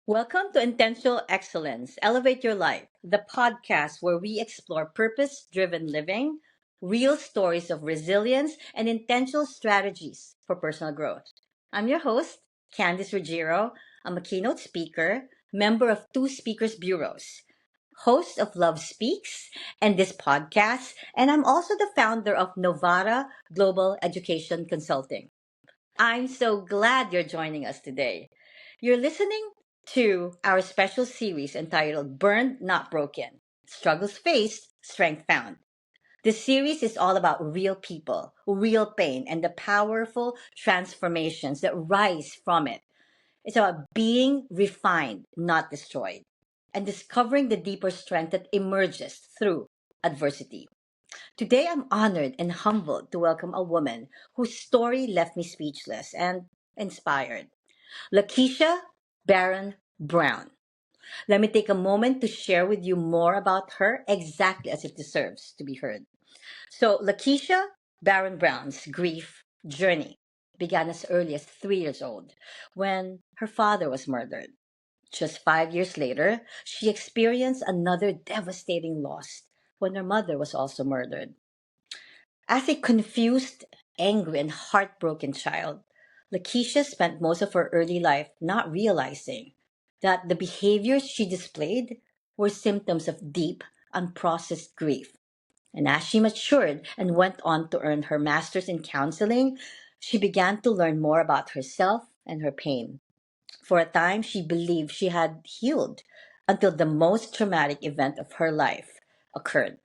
Welcome to Intentional Excellence Elevate Your Life, the podcast where we explore purpose driven living, real stories of resilience, and intentional strategies for personal growth. I'm your host, Candice Ruggiero. I'm a keynote speaker, member of two speakers bureaus, host of Love Speaks and this podcast, and I'm also the founder of Novara Global Education Consulting. I'm so glad you're joining us today. You're listening to our special series entitled Burned Not Broken: Struggles Faced, Strength Found. This series is all about real people, real pain, and the powerful transformations that rise from it. It's about being refined, not destroyed, and discovering the deeper strength that emerges through adversity. Today, I'm honored and humbled to welcome a woman whose story left me speechless and inspired. Lakeisha Barron-Brown. Let me take a moment to share with you more about her exactly as it deserves to be heard. So, Lakeisha Barron-Brown's grief journey began as early as 3 years old when her father was murdered. Just 5 years later, she experienced another devastating loss when her mother was also murdered. As a confused, angry, and heartbroken child, Lakeisha spent most of her early life not realizing that the behaviors she displayed were symptoms of deep, unprocessed grief. And as she matured and went on to earn her master's in counseling, she began to learn more about herself and her pain. For a time, she believed she had healed until the most traumatic event of her life occurred: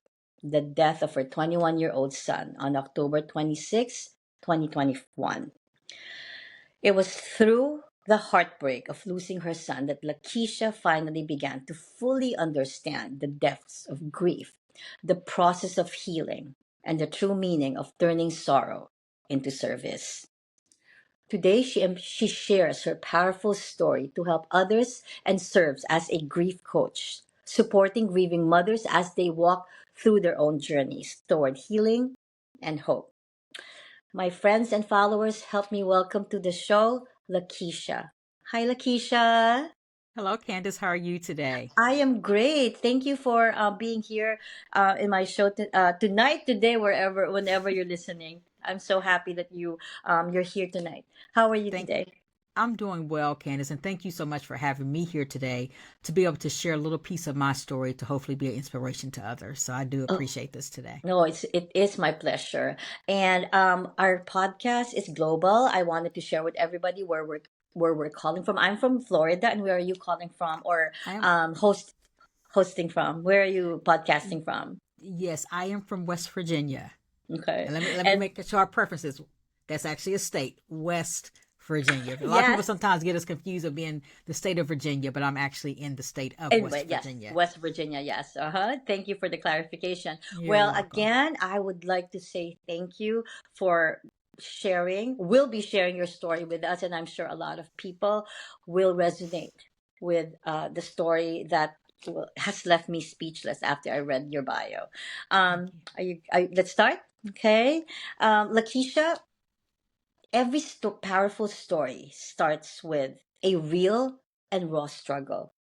the death of her 21-year-old son on October 26, 2021. It was through the heartbreak of losing her son that Lakeisha finally began to fully understand the depths of grief, the process of healing, and the true meaning of turning sorrow into service. Today, she shares her powerful story to help others and serves as a grief coach, supporting grieving mothers as they walk through their own journeys toward healing and hope. My friends and followers, help me welcome to the show Lakeisha. Hi, Lakeisha. Hello, Candace. How are you today? I am great. Thank you for being here in my show tonight, today, whenever you're listening. I'm so happy that you're here tonight. How are you Thank today? I'm doing well, Candace, and thank you so much for having me here today to be able to share a little piece of my story to hopefully be an inspiration to others. So I do Oh, appreciate this today. no, it is my pleasure. And our podcast is global. I wanted to share with everybody where we're calling from. I'm from Florida, and where are you calling from, or I am um host hosting from? Where are you podcasting from? Yes, I am from West Virginia. Okay. And let me And make sure our preferences. That's actually a state, West Virginia. A lot of people yes, sometimes get us confused of being the state of Virginia, but I'm actually in the state of anyway, West yes, Virginia. West Virginia, yes. Uh-huh. Thank you for the clarification. You're Well, welcome. again, I would like to say thank you for sharing. Will be sharing your story with us, and I'm sure a lot of people will resonate with the story that has left me speechless after I read your bio. Thank you. Let's start. Okay. Lakeisha, every powerful story starts with a real and raw struggle.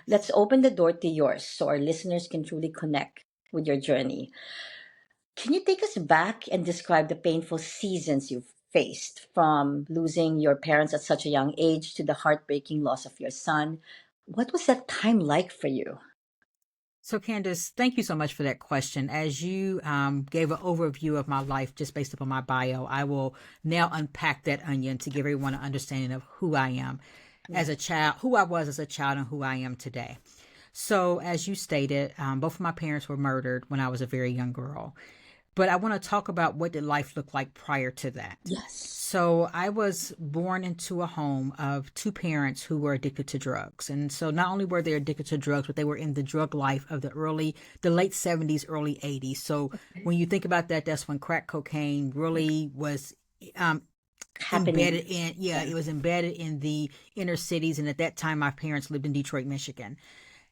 Let's Yes. open the door to yours so our listeners can truly connect with your journey. Can you take us back and describe the painful seasons you've faced, from losing your parents at such a young age to the heartbreaking loss of your son? What was that time like for you? So, Candace, thank you so much for that question. As you gave an overview of my life just based upon my bio, I will now unpack that onion to give everyone an understanding of who I am as a Yes. child, who I was as a child, and who I am today. So, as you stated, both of my parents were murdered when I was a very young girl. But I want to talk about what did life look like prior to that. Yes. So I was born into a home of two parents who were addicted to drugs. And so not only were they addicted to drugs, but they were in the drug life of the late 70s, early 80s. So when you think about that, that's when crack cocaine really was um, Happening. embedded in, yeah, Yeah. it was embedded in the inner cities. And at that time, my parents lived in Detroit, Michigan.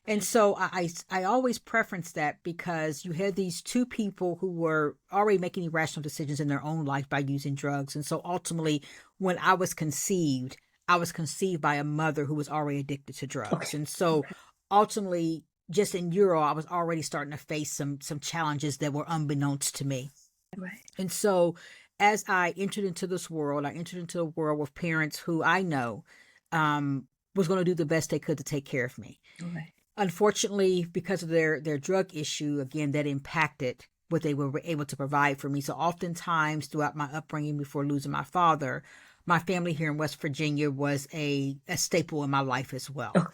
And so I always preference that because you had these two people who were already making irrational decisions in their own life by using drugs. And so ultimately, when I was conceived, I was conceived by a mother who was already addicted to drugs. Okay. And so Okay. ultimately, just in Euro, I was already starting to face some challenges that were unbeknownst to me. Right. And so as I entered into this world, I entered into a world with parents who I know was going to do the best they could to take care of me. Right. Unfortunately, because of their drug issue, again, that impacted what they were able to provide for me. So oftentimes throughout my upbringing before losing my father, my family here in West Virginia was a staple in my life as well. Okay.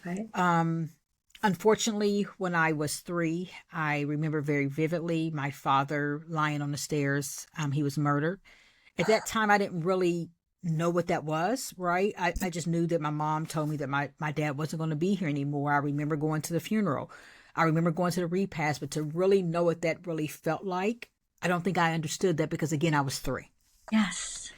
Okay. Um, Unfortunately, when I was 3, I remember very vividly my father lying on the stairs. He was murdered. At that time, I didn't really know what that was, right? I just knew that my mom told me that my dad wasn't going to be here anymore. I remember going to the funeral. I remember going to the repast, but to really know what that really felt like, I don't think I understood that because, again, I was 3. Yes.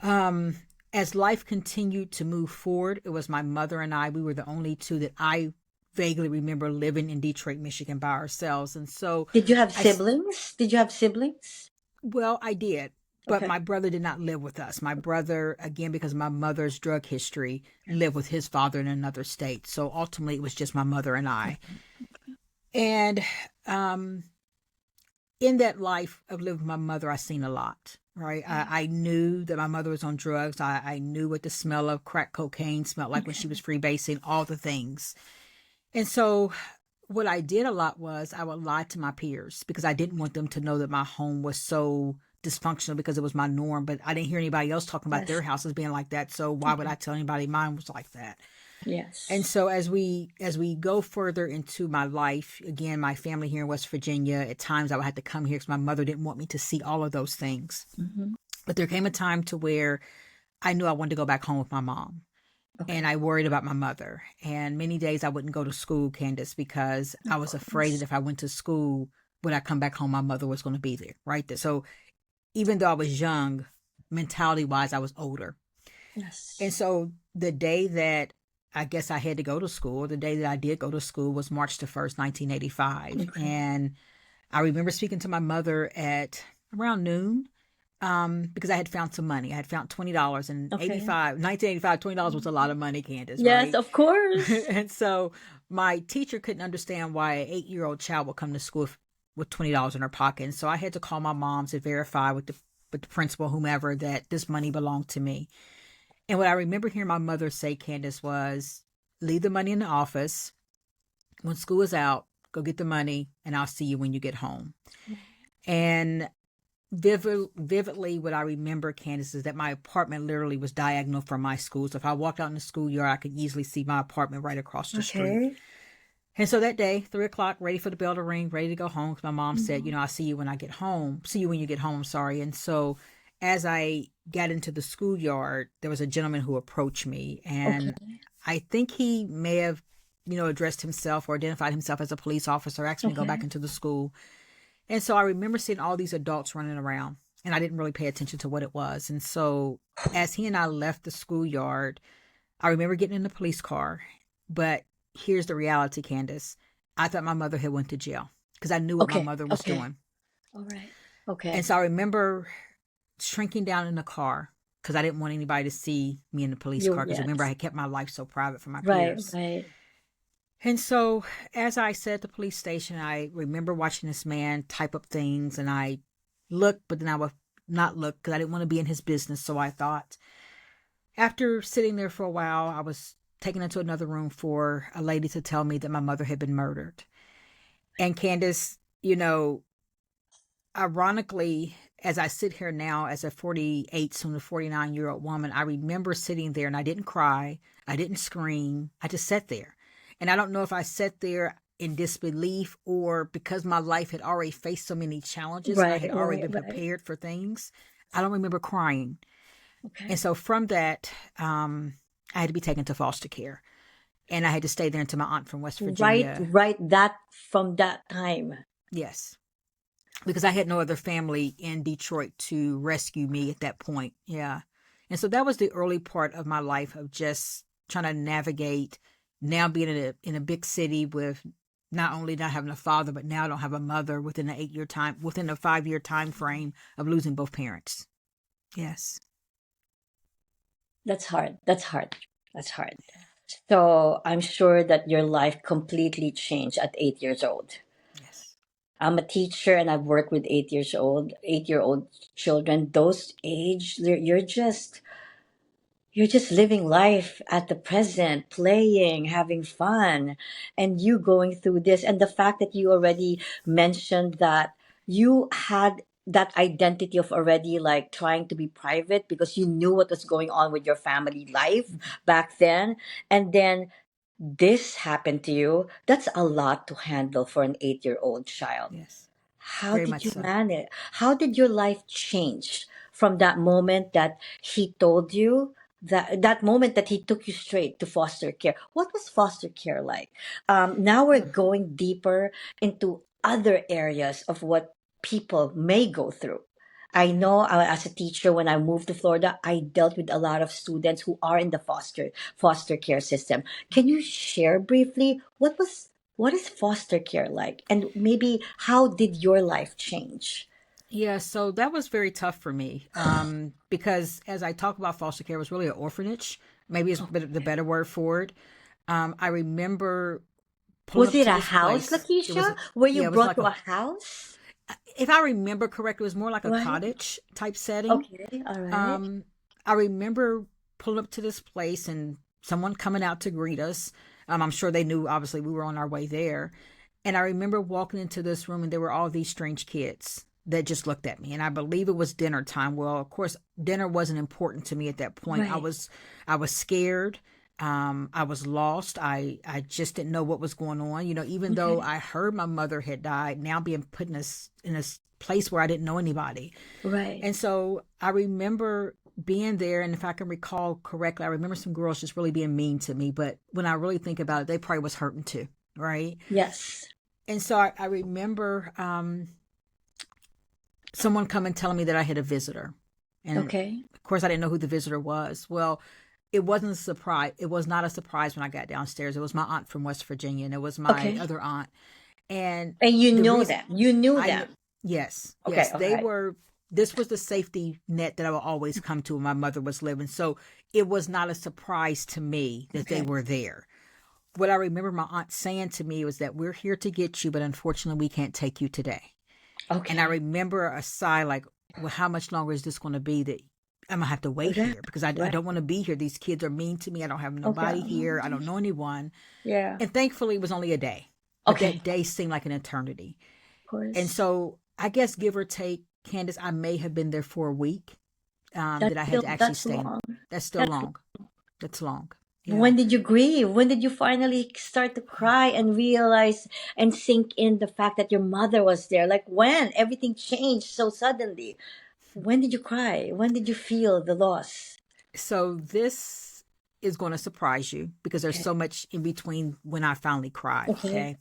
Um, as life continued to move forward, it was my mother and I. We were the only two that I vaguely remember living in Detroit, Michigan by ourselves. And so Did you have I, siblings? Did you have siblings? well, I did, but Okay. my brother did not live with us. My brother, again, because of my mother's drug history, lived with his father in another state. So ultimately, it was just my mother and I. And um, in that life of living with my mother, I seen a lot, right? I knew that my mother was on drugs. I knew what the smell of crack cocaine smelled like when she was Okay. freebasing, all the things. And so what I did a lot was I would lie to my peers because I didn't want them to know that my home was so dysfunctional because it was my norm. But I didn't hear anybody else talking about their Yes. houses being like that. So why would I Okay. tell anybody mine was like that? And Yes. so as we go further into my life, again, my family here in West Virginia, at times I would have to come here because my mother didn't want me to see all of those things. Mm-hmm. But there came a time to where I knew I wanted to go back home with my mom. And Okay. I worried about my mother. And many days I wouldn't go to school, Candace, because I Of was afraid that course. if I went to school, when I come back home, my mother was going to be there, right? So even though I was young, mentality wise, I was older. And Yes. so the day that I guess I had to go to school, the day that I did go to school was March the 1st, 1985. Okay. And I remember speaking to my mother at around noon because I had found some money. I had found $20 in Okay. 1985. $20 was a lot of money, Candace, Yes, right? of course. And so my teacher couldn't understand why an 8-year-old child would come to school with $20 in her pocket. And so I had to call my mom to verify with the principal, whomever, that this money belonged to me. And what I remember hearing my mother say, Candace, was leave the money in the office. When school is out, go get the money, and I'll see you when you get home. And vividly, what I remember, Candace, is that my apartment literally was diagonal from my school. So if I walked out in the schoolyard, I could easily see my apartment right across the street. Okay. And so that day, 3 o'clock, ready for the bell to ring, ready to go home. Because my mom said, Mhm. I'll see you when I get home. See you when you get home. I'm sorry. And so as I got into the schoolyard, there was a gentleman who approached me. Okay. And I think he may have, addressed himself or identified himself as a police officer, asked me to go back Okay. into the school. And so I remember seeing all these adults running around. And I didn't really pay attention to what it was. And so as he and I left the schoolyard, I remember getting in the police car. But here's the reality, Candace. I thought my mother had went to jail because I knew what my Okay. mother was Okay. doing. All right. And Okay. so I remember shrinking down in the car because I didn't want anybody to see me in the police You car because remember I yes. had kept my life so private from my Right, peers. right. And so as I sat at the police station, I remember watching this man type up things and I looked, but then I would not look because I didn't want to be in his business. So I thought after sitting there for a while, I was taken into another room for a lady to tell me that my mother had been murdered. And Candace, ironically, as I sit here now as a 48, soon a 49-year-old woman, I remember sitting there and I didn't cry. I didn't scream. I just sat there. And I don't know if I sat there in disbelief or because my life had already faced so many challenges and I Right, had already right, been right. prepared for things. I don't remember crying. And Okay. so from that, I had to be taken to foster care. And I had to stay there until my aunt from West Right, Virginia. right. That from that time. Yes. Because I had no other family in Detroit to rescue me at that point. Yeah. And so that was the early part of my life of just trying to navigate now being in a big city with not only not having a father, but now I don't have a mother within a 5-year time frame of losing both parents. Yes. That's hard. That's hard. That's hard. So I'm sure that your life completely changed at 8 years old. Yes. I'm a teacher and I've worked with 8-year old children. Those age, you're just living life at the present, playing, having fun, and you going through this. And the fact that you already mentioned that you had that identity of already like trying to be private because you knew what was going on with your family life Mhm. back then. And then this happened to you. That's a lot to handle for an 8-year old child. Yes. How Very did much you so. manage? How did your life change from that moment that he told you that moment that he took you straight to foster care? What was foster care like? Now we're going deeper into other areas of what people may go through. I Yeah. know as a teacher, when I moved to Florida, I dealt with a lot of students who are in the foster care system. Can you share briefly what is foster care like? And maybe how did your life change? Yeah, so that was very tough for me because as I talk about foster care, it was really an orphanage. Maybe it's the better word for it. I remember pulling Was up it to a this house, place. It was, Lakeisha? Were you yeah, it was brought like to a, a house? if I remember correctly, it was more like a Right? cottage type setting. Okay, all right. Um, I remember pulling up to this place and someone coming out to greet us. I'm sure they knew, obviously, we were on our way there. And I remember walking into this room and there were all these strange kids that just looked at me. And I believe it was dinner time. Well, of course, dinner wasn't important to me at that point. I Right. was I was scared. I was lost. I just didn't know what was going on. Even though Okay. I heard my mother had died, now being put in a place where I didn't know anybody. Right. And so I remember being there, and if I can recall correctly, I remember some girls just really being mean to me. But when I really think about it, they probably was hurting too, right? Yes. And so I remember someone coming telling me that I had a visitor, and Okay. of course I didn't know who the visitor was. Well, it wasn't a surprise. It was not a surprise when I got downstairs. It was my aunt from West Virginia, and it was my Okay. other aunt. And And you the know reason them. You knew I knew, them. yes, Okay. yes, All they right. were. This was the safety net that I would always come to when my mother was living. So it was not a surprise to me that they Okay. were there. What I remember my aunt saying to me was that we're here to get you, but unfortunately we can't take you today. And I Okay. remember a sigh like, well, how much longer is this going to be that I'm going to have to wait Right. here? Because I Right. don't want to be here. These kids are mean to me. I don't have Okay. nobody here. I don't know anyone. Yeah. And thankfully, it was only a day. But Okay. that day seemed like an eternity. Of And course. so I guess, give or take, Candace, I may have been there for a week that That's I had still to actually that's stay in. long. That's still That's long. That's long. Yeah. When did you grieve? When did you finally start to cry and realize and sink in the fact that your mother was there? Like when everything changed so suddenly. When did you cry? When did you feel the loss? So this is going to surprise you because there's Okay. so much in between when I finally cried. Okay. Okay.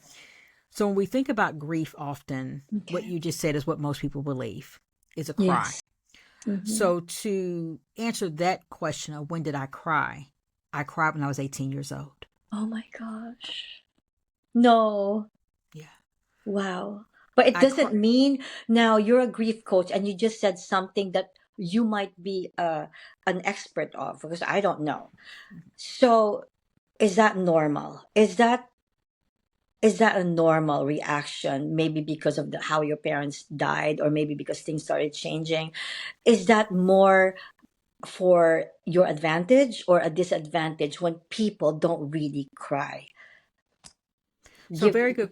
So when we think about grief, often what Okay. you just said is what most people believe is a cry. Yes. Mm-hmm. So to answer that question of when did I cried when I was 18 years old. Oh my gosh. No. Yeah. Wow. But it I doesn't cried. mean now you're a grief coach and you just said something that you might be an expert of because I don't know. So is that normal? Is that a normal reaction? Maybe because of how your parents died, or maybe because things started changing. Is that more for your advantage or a disadvantage when people don't really cry? So Give very good.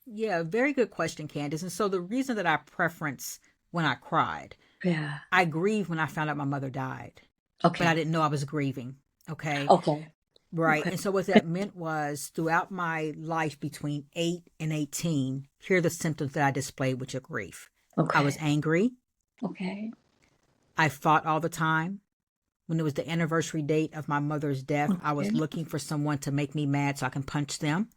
Yeah, very good question, Candace. And so the reason that I preference when I cried, Yeah. I grieved when I found out my mother died, but I Okay. didn't know I was grieving. Okay. Okay. Right. Okay. And so what that meant was throughout my life between 8 and 18, here are the symptoms that I displayed with your grief. I was Okay. angry. Okay. I fought all the time. When it was the anniversary date of my mother's death, I was Okay. looking for someone to make me mad so I can punch them.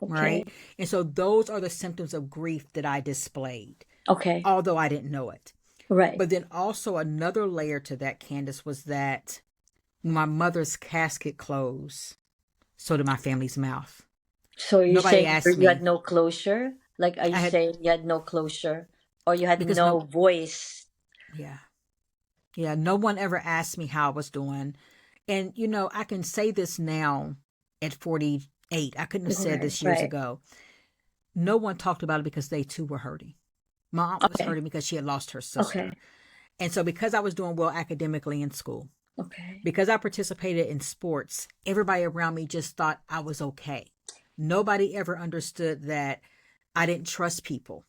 Okay. Right. And so those are the symptoms of grief that I displayed, Okay. although I didn't know it. Right. But then also another layer to that, Candace, was that my mother's casket closed, so did my family's mouth. So you're Nobody saying asked you had me. no closure? Like, are you I had, saying you had no closure, or you had because no no, voice? yeah, yeah, no one ever asked me how I was doing. And, I can say this now at 48. I couldn't have said Right, this years right. ago. No one talked about it because they too were hurting. My aunt was Okay, hurting because she had lost her okay, sister. And so, because I was doing well academically in school, okay. because I participated in sports, everybody around me just thought I was okay. Nobody ever understood that I didn't trust people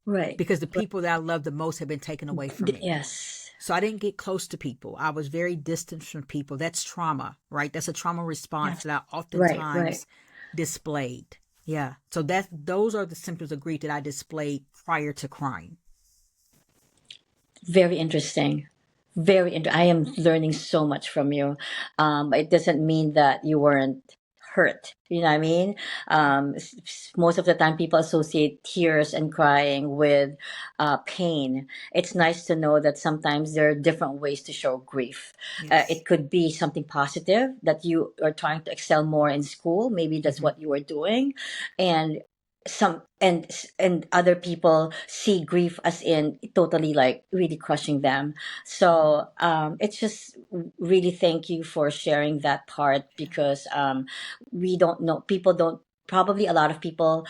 Right, because the right. people that I loved the most had been taken away from me. Yes, So I didn't get close to people. I was very distant from people. That's trauma, right? That's a trauma response yes. that I Right, right. oftentimes displayed. Yeah. So those are the symptoms of grief that I displayed prior to crying. Very interesting. I am learning so much from you. It doesn't mean that you weren't hurt. You know what I mean? Most of the time, people associate tears and crying with pain. It's nice to know that sometimes there are different ways to show grief. Yes. It could be something positive that you are trying to excel more in school. Maybe that's Hmm. what you were doing, and and other people see grief as in totally like really crushing them. So it's just really thank you for sharing that part, because we don't know, people don't, probably a lot of people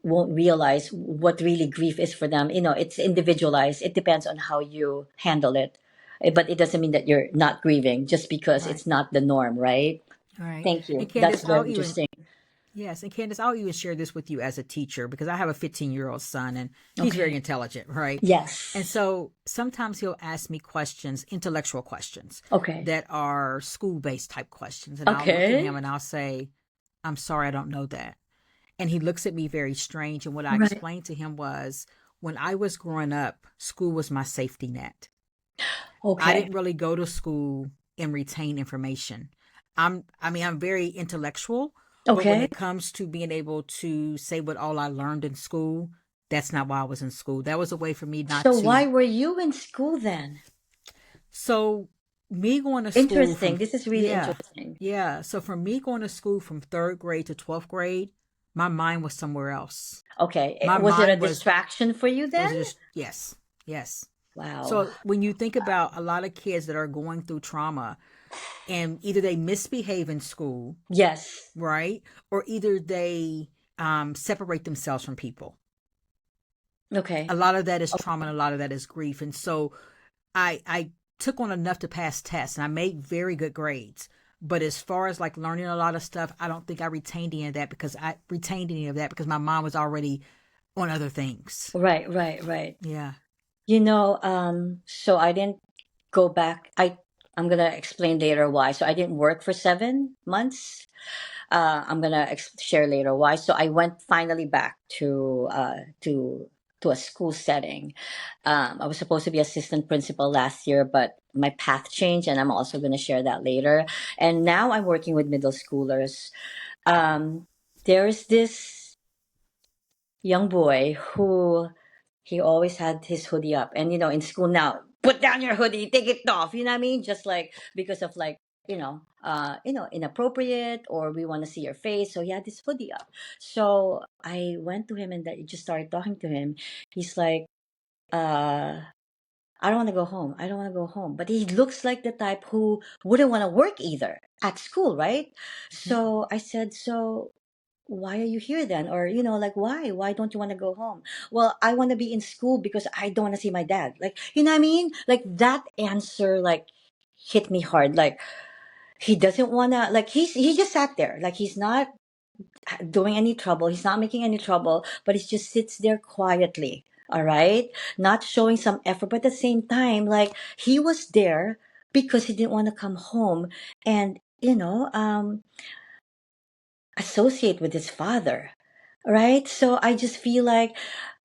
won't realize what really grief is for them. It's individualized. It depends on how you handle it. But it doesn't mean that you're not grieving just because Right. it's not the norm, right? Right. Thank And you, that's Candace, very interesting. I'll even share this with you as a teacher because I have a 15-year-old son and he's very Okay. intelligent, right? And Yes. so sometimes he'll ask me questions, intellectual questions Okay. that are school-based type questions. And I'll look at him Okay. and I'll say, I'm sorry, I don't know that. And he looks at me very strange. And what I Right. explained to him was when I was growing up, school was my safety net. I Okay. didn't really go to school and retain information. I'm very intellectual, but when Okay. it comes to being able to say what all I learned in school, that's not why I was in school. That was a way for me not So to. why were you in school then? So me going to school Interesting. from This is really yeah, interesting. yeah. So for me going to school from third grade to 12th grade, my mind was somewhere else. Okay. My Was it a mind was distraction for you was then? just yes, yes. Wow. So when you think about a lot of kids that are going through trauma, and either they misbehave in school, Yes. right, or either they separate themselves from people. A Okay. lot of that is trauma, and a lot of that is grief. And so I took on enough to pass tests, and I made very good grades. But as far as like learning a lot of stuff, I don't think I retained any of that because my mind was already on other things. Right, right, right. Yeah. So I didn't go back. I'm gonna explain later why. So I didn't work for 7 months. I'm gonna share later why. So I went finally back to a school setting. I was supposed to be assistant principal last year, but my path changed, and I'm also gonna share that later. And now I'm working with middle schoolers. Um, there's this young boy who he always had his hoodie up, and in school now, put down your hoodie, take it off. You know what I mean? Just like because of like inappropriate, or we want to see your face. So he had this hoodie up. So I went to him and I just started talking to him. He's like, uh. I don't want to go home. I don't want to go home. But he looks like the type who wouldn't want to work either at school, right? Mhm. So I said, so why are you here then? Or like, why don't you want to go home? Well, I want to be in school because I don't want to see my dad. Like, you know what I mean? Like that answer like hit me hard. Like he doesn't want to, like he just sat there, like he's not doing any trouble, he's not making any trouble, but he just sits there quietly, all right, not showing some effort, but at the same time, like he was there because he didn't want to come home and associate with his father, right? So I just feel like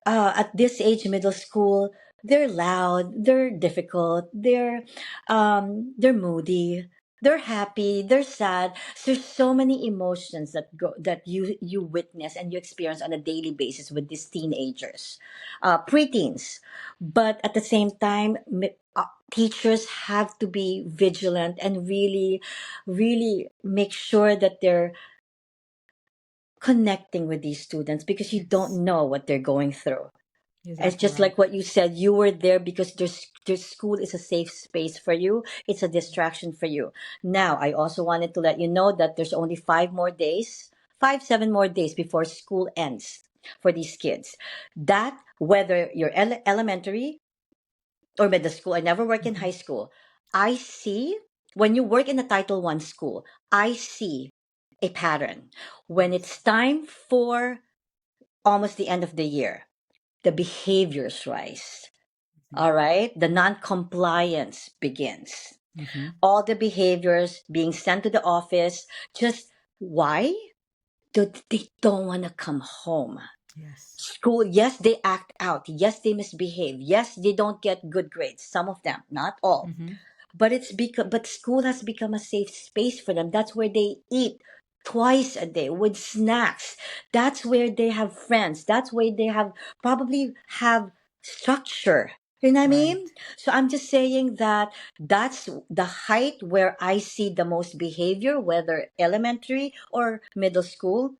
at this age, middle school, they're loud, they're difficult, they're moody, they're happy, they're sad. So there's so many emotions that you witness and you experience on a daily basis with these teenagers, preteens. But at the same time, teachers have to be vigilant and really, really make sure that they're connecting with these students because you Yes. don't know what they're going through. It's Exactly just right. like what you said. You were there because there's school is a safe space for you. It's a distraction for you. Now, I also wanted to let you know that there's only 5 more days, 7 more days before school ends for these kids. That whether you're elementary or middle school, I never work in Mm-hmm. high school. I see when you work in a Title I school, I see a pattern. When Yes. it's time for almost the end of the year, the behaviors rise. Mm-hmm. All right. The non-compliance begins. Mm-hmm. All the behaviors being sent to the office. Just why? They don't want to come home. Yes. School, yes, they act out. Yes, they misbehave. Yes, they don't get good grades. Some of them, not all. Mm-hmm. But it's because but school has become a safe space for them. That's where they eat twice a day with snacks. That's where they have friends. That's where they have probably have structure. You know what I mean? Right. So I'm just saying that that's the height where I see the most behavior, whether elementary or middle school,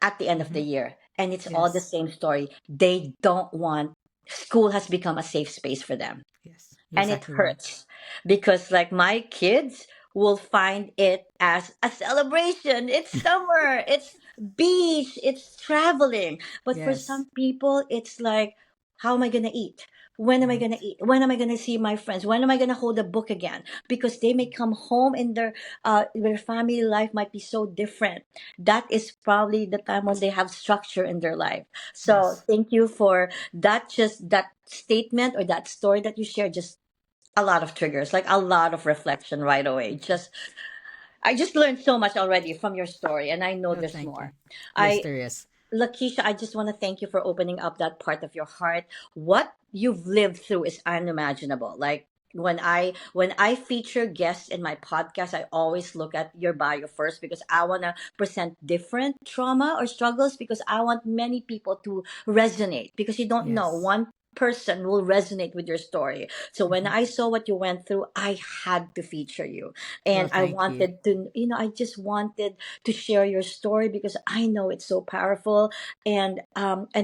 at the end of Mm-hmm. the year. And it's all the Yes. same story. They don't want school has become a safe space for them, Yes. You're and it exactly right. hurts because like my kids will find it as a celebration. It's summer, it's beach, it's traveling. But for Yes. some people it's like, how am I going to eat? When am I going Right. to eat? When am I going to see my friends? When am I going to hold a book again? Because they may come home and their family life might be so different. That is probably the time when they have structure in their life. So Yes. thank you for that. Just that statement or that story that you shared, just a lot of triggers, like a lot of reflection right away. Just I just learned so much already from your story, and I know Oh, there's thank you. more. Yes, I there is. Lakeisha, I just want to thank you for opening up that part of your heart. What you've lived through is unimaginable. Like when I feature guests in my podcast, I always look at your bio first because I want to present different trauma or struggles because I want many people to resonate because you don't know Yes. one person will resonate with your story. So when Mm-hmm. I saw what you went through, I had to feature you. Oh, And I thank you. wanted to, I just wanted to share your story because I know it's so powerful. And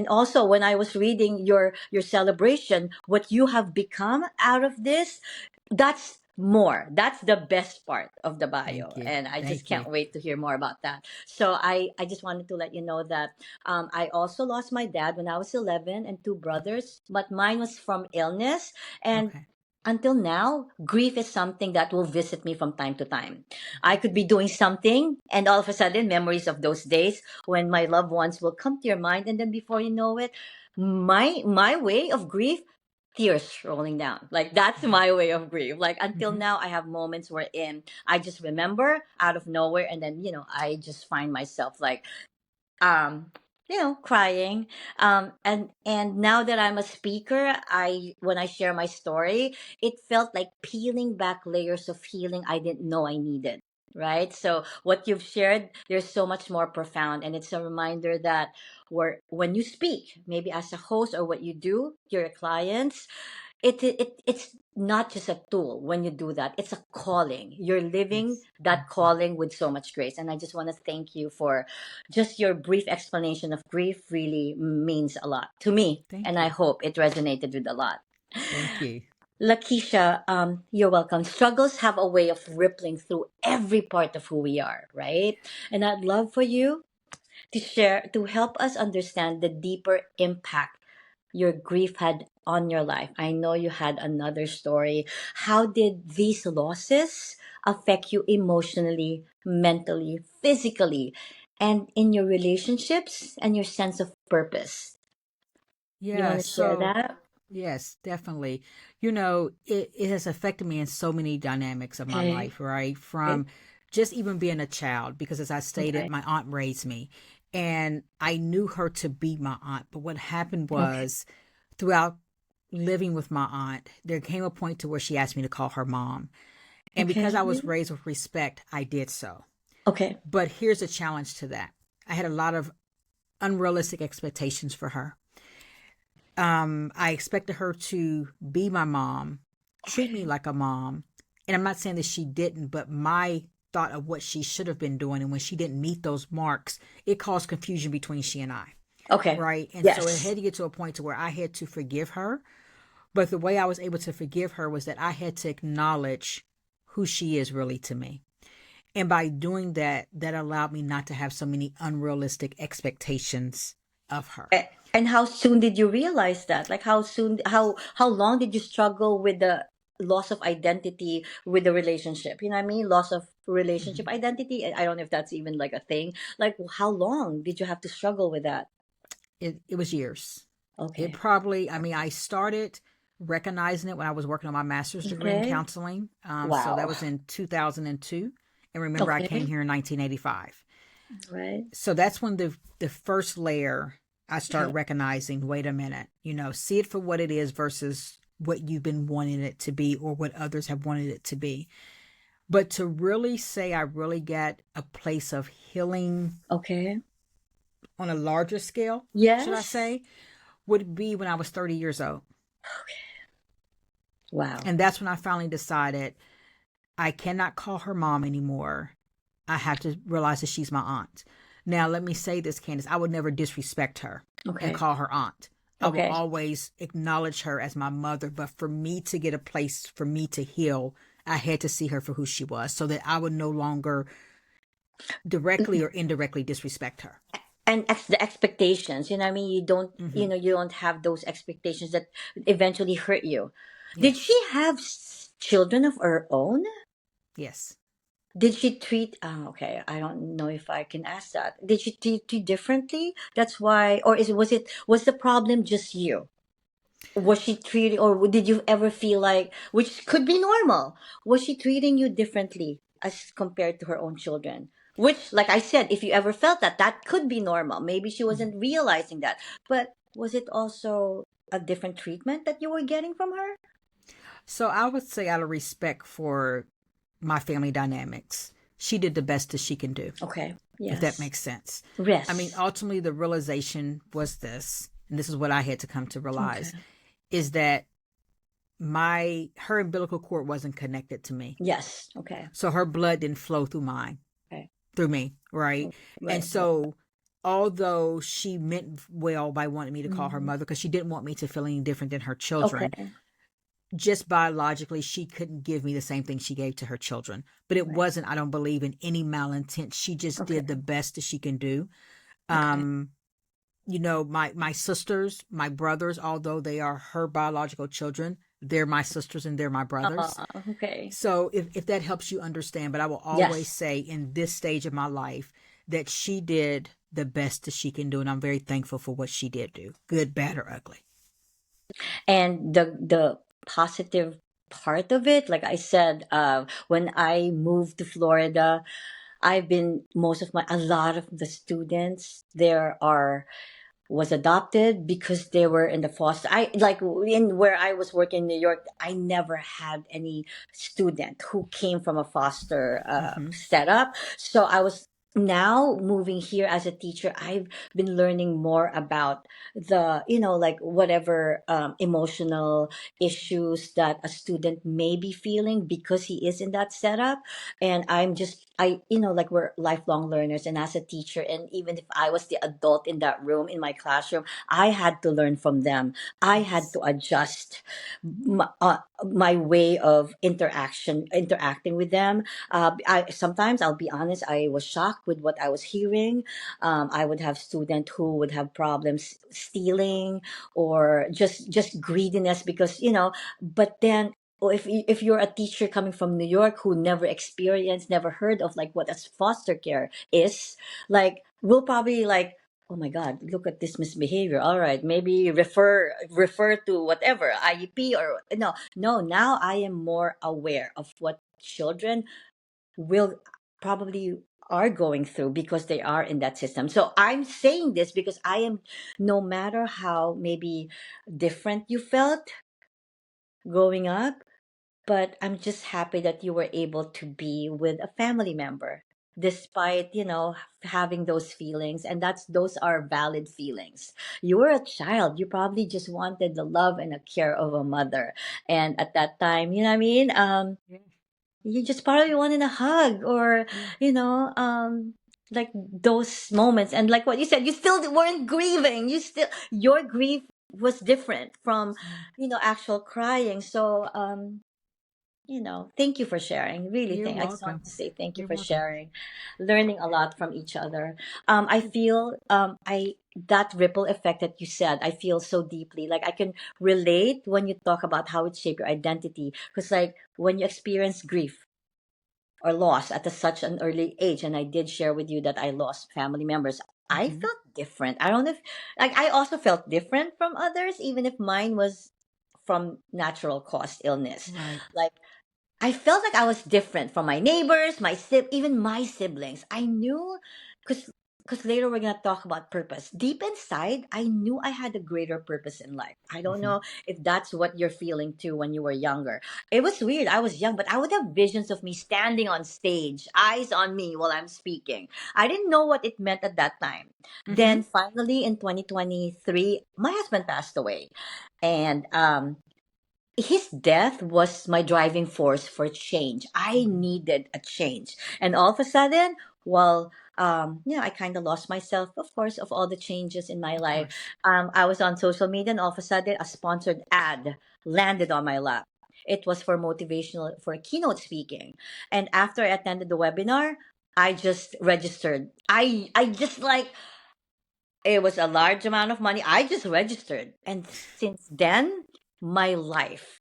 also when I was reading your celebration, what you have become out of this, that's the best part of the bio, Thank you. and I just Thank you. can't wait to hear more about that. So I just wanted to let you know that I also lost my dad when I was 11 and two Okay. brothers, but mine was from illness. And Okay. until now, grief is something that will visit me from time to time. I Mm-hmm. could be doing something, and all of a sudden, memories of those days when my loved ones will come to your mind, and then before you know it, my way of grief, tears rolling down. Like that's Right. my way of grief. Like until Mm-hmm. now, I have moments wherein I just remember out of nowhere, and then I just find myself like um crying. And now that I'm a speaker, I when I share my story, it felt like peeling back layers of healing I didn't know I needed. Right, so what you've shared, there's so much more profound, and it's a reminder that when you speak, maybe as a host or what you do to your clients, it's not just a tool. When you do that, it's a calling. You're living Yes. that Mm-hmm. calling with so much grace, and I just want to thank you for just your brief explanation of grief. Really means a lot to me, and Thank I you. hope it resonated with a lot. Thank you. Lakeisha, you're welcome. Struggles have a way of rippling through every part of who we are, right? And I'd love for you to share to help us understand the deeper impact your grief had on your life. I know you had another story. How did these losses affect you emotionally, mentally, physically, and in your relationships and your sense of purpose? You Yeah. want to share So, that? yes, definitely. It has affected me in so many dynamics of my Okay. life, right? Okay. From just even being a child, because as I stated, Okay. my aunt raised me and I knew her to be my aunt. But what happened Okay. was throughout living with my aunt, there came a point to where she asked me to call her mom. And because Okay. I was raised with respect, I did so. Okay. But here's a challenge to that. I had a lot of unrealistic expectations for her. I expected her to be my mom, treat me Okay. like a mom. And I'm not saying that she didn't, but my thought of what she should have been doing and when she didn't meet those marks, it caused confusion between she and I. Okay. right? And so it Yes. had to get to a point to where I had to forgive her. But the way I was able to forgive her was that I had to acknowledge who she is really to me. And by doing that, that allowed me not to have so many unrealistic expectations of her. And how soon did you realize that? Like how soon, how long did you struggle with the loss of identity with the relationship? You know what I mean? Loss of relationship Mhm. identity. I don't know if that's even like a thing. Like how long did you have to struggle with that? It was years. It Okay. probably, I mean, I started recognizing it when I was working on my master's degree in Okay. counseling. So that Wow. was in 2002. And remember, I came Okay. here in 1985. Right. So that's when the first layer I start Okay. recognizing, wait a minute, see it for what it is versus what you've been wanting it to be or what others have wanted it to be. But to really say I really got a place of healing Okay. on a larger scale, should I Yes. say, would be when I was 30 years old. Wow. And that's when I finally decided I cannot call her mom anymore. I have to realize that she's my aunt. Now, let me say this, Candace. I would never disrespect her and Okay. call her aunt. I will Okay. always acknowledge her as my mother. But for me to get a place for me to heal, I had to see her for who she was so that I would no longer directly or indirectly disrespect her. And the expectations, you know what I mean? You don't, Hmm. you don't have those expectations that eventually hurt you. Did she Yes. have children of her own? Yes. Did she treat, okay, I don't know if I can ask that. Did she treat you differently? That's why, or was the problem just you? Was she treating, or did you ever feel like, which could be normal, was she treating you differently as compared to her own children? Which, like I said, if you ever felt that, that could be normal. Maybe she Mhm. wasn't realizing that. But was it also a different treatment that you were getting from her? So I would say, out of respect for my family dynamics, she did the best that she can do, Okay. if that Yes. makes sense. I mean, Yes. ultimately, the realization was this, and this is what I had to come to Okay. realize, is that her umbilical cord wasn't connected to me. Yes. Okay. So her blood didn't flow Okay. through me, right? And Right. Right. so, although she meant well by wanting me to call her Mhm. mother because she didn't want me to feel any different than her children, Okay. just biologically, she couldn't give me the same thing she gave to her children. But it Right. wasn't, I don't believe, in any malintent. She just Okay. did the best that she can do. Okay. Um, my sisters, my brothers, although they are her biological children, they're my sisters and they're my brothers. Okay. So if that helps you understand, but I will always Yes. say in this stage of my life that she did the best that she can do, and I'm very thankful for what she did do, good, bad, or ugly. And the positive part of it, like I said, when I moved to Florida, I've been most of my a lot of the students there are was adopted because they were in the foster. I like in where I was working in New York, I never had any student who came from a foster Hmm. setup. So I was now moving here as a teacher, I've been learning more about the, like whatever emotional issues that a student may be feeling because he is in that setup. And like we're lifelong learners, and as a teacher, and even if I was the adult in that room in my classroom, I had to learn from them. I had Yes. to adjust my way of interacting with them. Sometimes, I'll be honest, I was shocked with what I was hearing. I would have students who would have problems stealing, or just greediness, because but then, or if you're a teacher coming from New York who never experienced, never heard of like what a foster care is, like we'll probably like, oh my God, look at this misbehavior. All right, maybe refer to whatever IEP, or no. Now I am more aware of what children will probably are going through because they are in that system. So I'm saying this because I am, no matter how maybe different you felt growing up, but I'm just happy that you were able to be with a family member despite, having those feelings, and those are valid feelings. You were a child. You probably just wanted the love and the care of a mother. And at that time, you know what I mean? Yeah. You just probably wanted a hug, or, Yeah. you know, um like those moments, and like what you said, you still weren't grieving. You still, your grief was different from, Yeah. actual crying. So thank you for sharing. Really, You're I just welcome. wanted to say thank you You're for welcome. sharing, learning a lot from each other. I feel, I that ripple effect that you said, I feel so deeply. Like I can relate when you talk about how it shaped your identity. Because like when you experience grief or loss at such an early age, and I did share with you that I lost family members, I Hmm. felt different. I don't know if, like, I also felt different from others, even if mine was from natural caused illness. Right. Like I felt like I was different from my neighbors, even my siblings. I knew, because later we're gonna talk about purpose. Deep inside, I knew I had a greater purpose in life. I don't Hmm. know if that's what you're feeling too when you were younger. It was weird. I was young, but I would have visions of me standing on stage, eyes on me while I'm speaking. I didn't know what it meant at that time. Hmm. Then finally in 2023, my husband passed away. And his death was my driving force for change. I Hmm. needed a change. And all of a sudden, well, I kind of lost myself, of course, of all the changes in my Of life. course. I was on social media, and all of a sudden, a sponsored ad landed on my lap. It was for motivational, for keynote speaking. And after I attended the webinar, I just registered. I just like, it was a large amount of money. I just registered. And since then, my life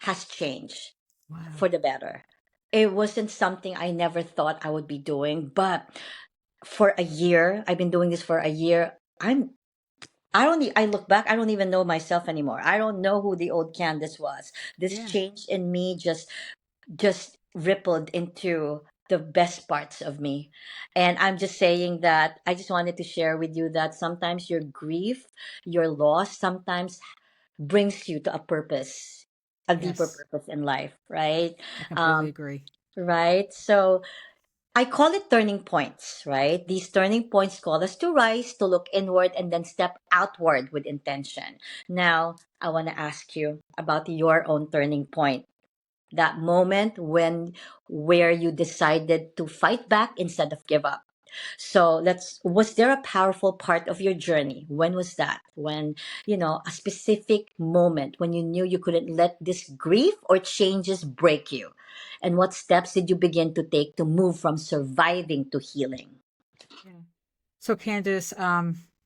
has changed Wow. for the better. It wasn't something I never thought I would be doing, but for a year, I've been doing this for a year. I look back, I don't even know myself anymore. I don't know who the old Candace was. This Yeah. change in me just rippled into the best parts of me. And I'm just saying that I just wanted to share with you that sometimes your grief, your loss sometimes brings you to a purpose, a deeper Yes. purpose in life, right? I completely Um, agree. right. So I call it turning points, right? These turning points call us to rise, to look inward, and then step outward with intention. Now, I want to ask you about your own turning point, that moment where you decided to fight back instead of give up. So was there a powerful part of your journey? When was that? When, a specific moment when you knew you couldn't let this grief or changes break you? And what steps did you begin to take to move from surviving to healing? Yeah. So Candace,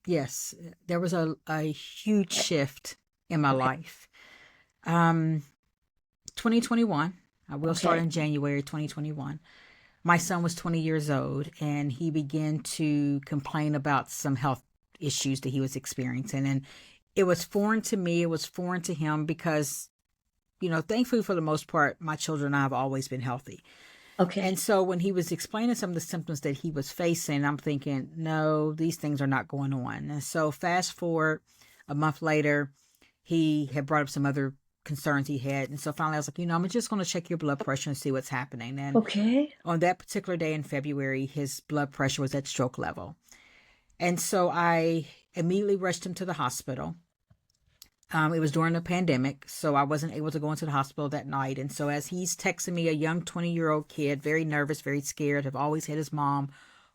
yes, there was a huge shift in my Okay. life. Um, 2021. I will start Okay. in January 2021. My son was 20 years old, and he began to complain about some health issues that he was experiencing. And it was foreign to me. It was foreign to him because, thankfully for the most part, my children and I have always been healthy. And Okay. so when he was explaining some of the symptoms that he was facing, I'm thinking, no, these things are not going on. And so fast forward a month later, he had brought up some other concerns he had. And so finally I was like, I'm just going to check your blood pressure and see what's happening. And Okay. on that particular day in February, his blood pressure was at stroke level. And so I immediately rushed him to the hospital. It was during the pandemic, so I wasn't able to go into the hospital that night. And so, as he's texting me, a young 20-year-old kid, very nervous, very scared, have always had his mom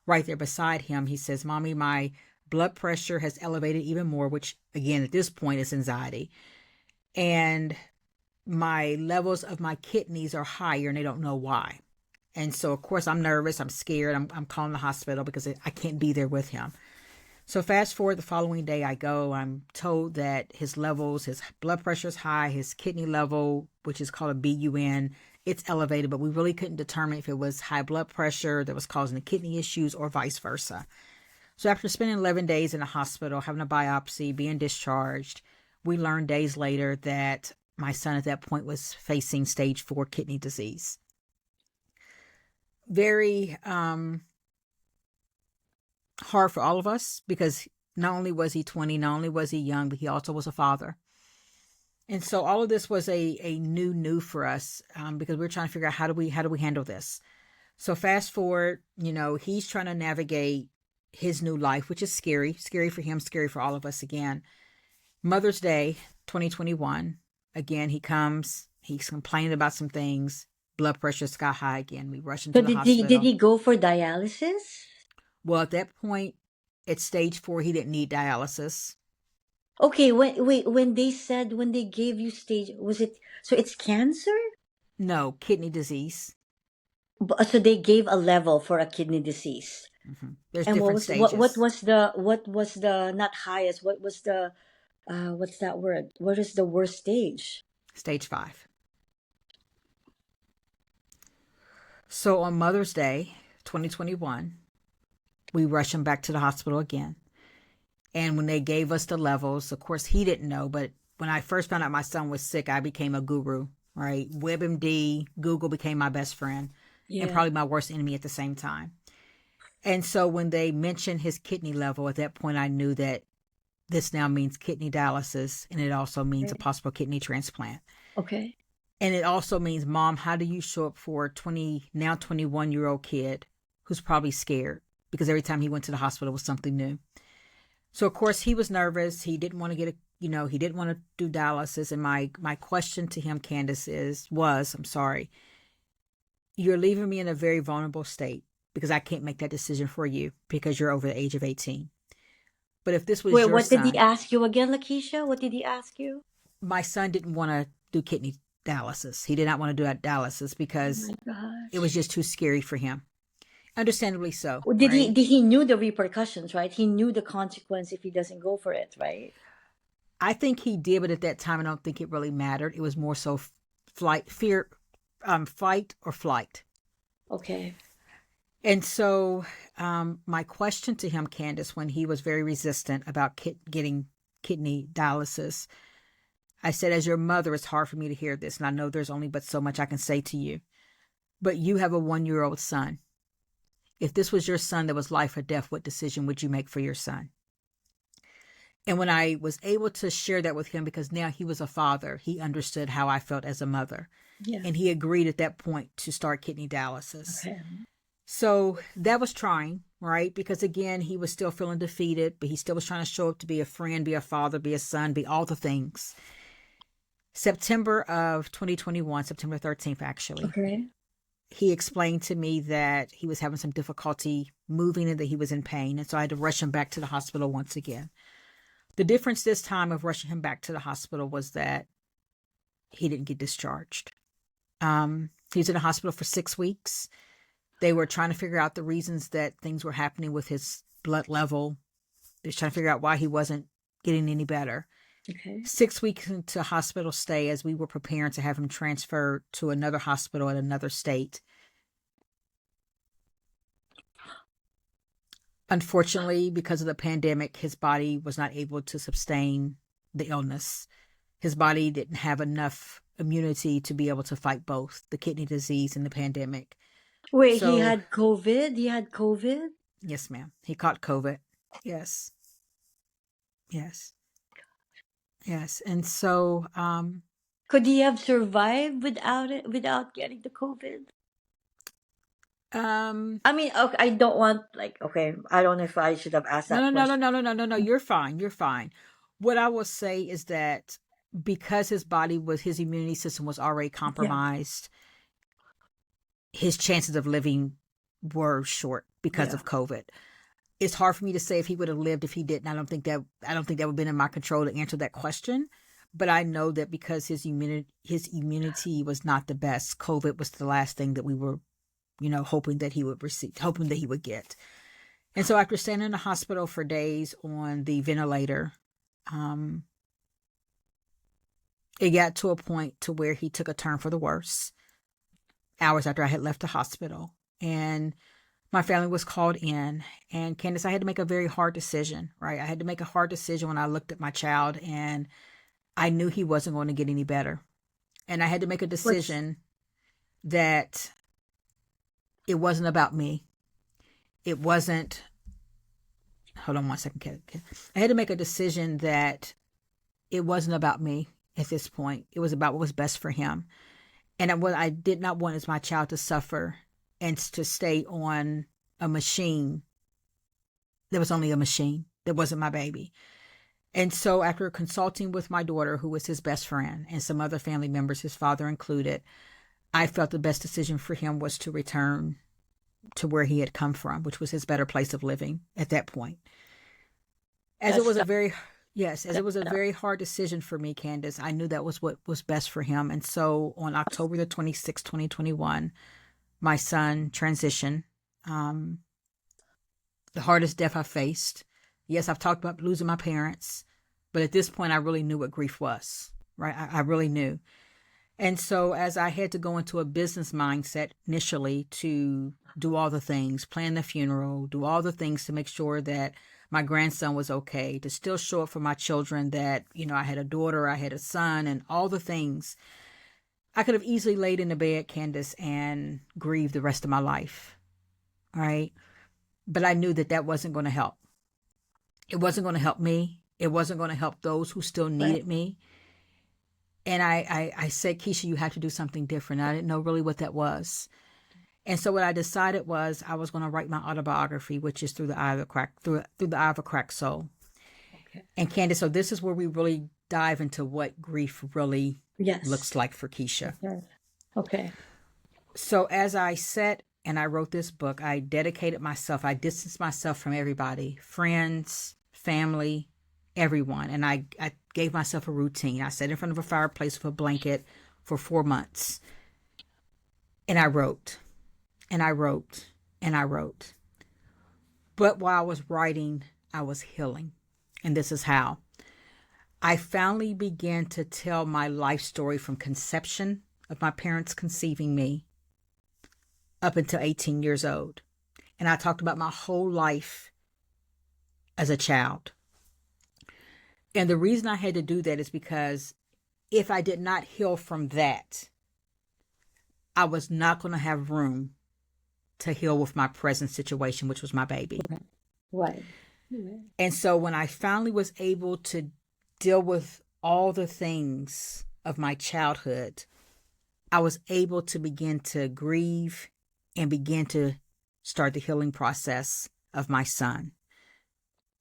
right there beside him. He says, Mommy, my blood pressure has elevated even more, which again, at this point, is anxiety. And my levels of my kidneys are higher and they don't know why. And so, of course, I'm nervous. I'm scared. I'm calling the hospital because I can't be there with him. So fast forward the following day, I go. I'm told that his blood pressure is high, his kidney level, which is called a BUN, it's elevated, but we really couldn't determine if it was high blood pressure that was causing the kidney issues or vice versa. So after spending 11 days in the hospital, having a biopsy, being discharged, we learned days later that my son at that point was facing stage 4 kidney disease. Very hard for all of us because not only was he 20, not only was he young, but he also was a father. And so all of this was a new for us because we were trying to figure out how do we handle this. So fast forward, he's trying to navigate his new life, which is scary for him, scary for all of us again. Mother's Day 2021, again, he comes, he's complaining about some things, blood pressure sky high again. We rush him So to the did he hospital. go for dialysis? Well, at that point, at stage 4, he didn't need dialysis. Okay, when they said, when they gave you stage, was it, so it's cancer? No, kidney disease. So they gave a level for a kidney disease. There's And different what stages. was the, what was the, not highest, what was the, what's that word? What is the worst stage? Stage 5. So on Mother's Day, 2021, we rushed him back to the hospital again. And when they gave us the levels, of course, he didn't know, but when I first found out my son was sick, I became a guru, right? WebMD, Google became my best friend and Yeah. probably my worst enemy at the same time. And so when they mentioned his kidney level, at that point, I knew that this now means kidney dialysis, and it also means a Okay. possible kidney transplant. Okay. And it also means, Mom, how do you show up for a now 21-year-old kid who's probably scared because every time he went to the hospital was something new. So of course he was nervous. He didn't want to he didn't want to do dialysis. And my question to him, Candace, I'm sorry, you're leaving me in a very vulnerable state because I can't make that decision for you because you're over the age of 18. But if this was Wait, your what did he son, ask you again, Lakeisha? What did he ask you? my son didn't want to do kidney dialysis. He did not want to do that dialysis Oh because my it was gosh. just too scary for him. Understandably so, Well, right? did he knew the repercussions, right? He knew the consequence if he doesn't go for it, right? I think he did, but at that time, I don't think it really mattered. It was more so fight or flight. Okay. And so, my question to him, Candace, when he was very resistant about getting kidney dialysis, I said, as your mother, it's hard for me to hear this, and I know there's only but so much I can say to you. But you have a 1-year-old son. If this was your son that was life or death, what decision would you make for your son? And when I was able to share that with him, because now he was a father, he understood how I felt as a mother. Yeah. And he agreed at that point to start kidney dialysis. Okay. So that was trying, right? Because again, he was still feeling defeated, but he still was trying to show up to be a friend, be a father, be a son, be all the things. September of 2021, September 13th, actually, Okay. he explained to me that he was having some difficulty moving and that he was in pain. And so I had to rush him back to the hospital once again. The difference this time of rushing him back to the hospital was that he didn't get discharged. He was in the hospital for 6 weeks. They were trying to figure out the reasons that things were happening with his blood level. They were trying to figure out why he wasn't getting any better. Okay. 6 weeks into hospital stay, as we were preparing to have him transferred to another hospital in another state, unfortunately, because of the pandemic, his body was not able to sustain the illness. His body didn't have enough immunity to be able to fight both the kidney disease and the pandemic. Wait, he So, had COVID? He had COVID? yes, ma'am, he caught COVID. Yes, yes, yes. And so, Could he have survived without it, without getting the COVID? um, I mean, okay, I don't want, like, okay, I don't know if I should have asked no, that no, no, no, question. no, no, no, no, no. You're fine. You're fine. What I will say is that because his immunity system was already Yeah. compromised, his chances of living were short because Yeah. of COVID. It's hard for me to say if he would have lived if he didn't. I don't think that would have been in my control to answer that question. But I know that because his immunity was not the best, COVID was the last thing that we were, hoping that he would receive, hoping that he would get. And so after staying in the hospital for days on the ventilator, um, it got to a point to where he took a turn for the worse hours after I had left the hospital. And my family was called in. And Candace, I had to make a very hard decision, right? I had to make a hard decision when I looked at my child and I knew he wasn't going to get any better. And I had to make a What's, decision that it wasn't about me. It wasn't, hold on one second. I had to make a decision that it wasn't about me at this point. It was about what was best for him. And what I did not want is my child to suffer and to stay on a machine that was only a machine, that wasn't my baby. And so after consulting with my daughter, who was his best friend, and some other family members, his father included, I felt the best decision for him was to return to where he had come from, which was his better place of living at that point. As it That's was a tough. very Yes, as it was a Tough. very hard decision for me, Candace, I knew that was what was best for him. And so on October the 26th, 2021, my son transitioned. Um, the hardest death I faced. Yes, I've talked about losing my parents, but at this point, I really knew what grief was, right? I really knew. And so, as I had to go into a business mindset initially to do all the things, plan the funeral, do all the things to make sure that my grandson was okay, to still show up for my children that, I had a daughter, I had a son, and all the things, I could have easily laid in the bed, Candace, and grieved the rest of my life, right? But I knew that that wasn't going to help. It wasn't going to help me. It wasn't going to help those who still Right. needed me. And I said, Keisha, you have to do something different. I didn't know really what that was. And so what I decided was I was going to write my autobiography, which is through the eye of a cracked soul. Okay. And Candace, so this is where we really dive into what grief really Yes. looks like for Keisha. Okay. Okay. So as I sat and I wrote this book, I dedicated myself, I distanced myself from everybody, friends, family, everyone. And I gave myself a routine. I sat in front of a fireplace with a blanket for 4 months. And I wrote, and I wrote, and I wrote. But while I was writing, I was healing. And this is how. I finally began to tell my life story from conception of my parents conceiving me up until 18 years old. And I talked about my whole life as a child. And the reason I had to do that is because if I did not heal from that, I was not going to have room to heal with my present situation, which was my baby. Right. And so when I finally was able to deal with all the things of my childhood, I was able to begin to grieve and begin to start the healing process of my son.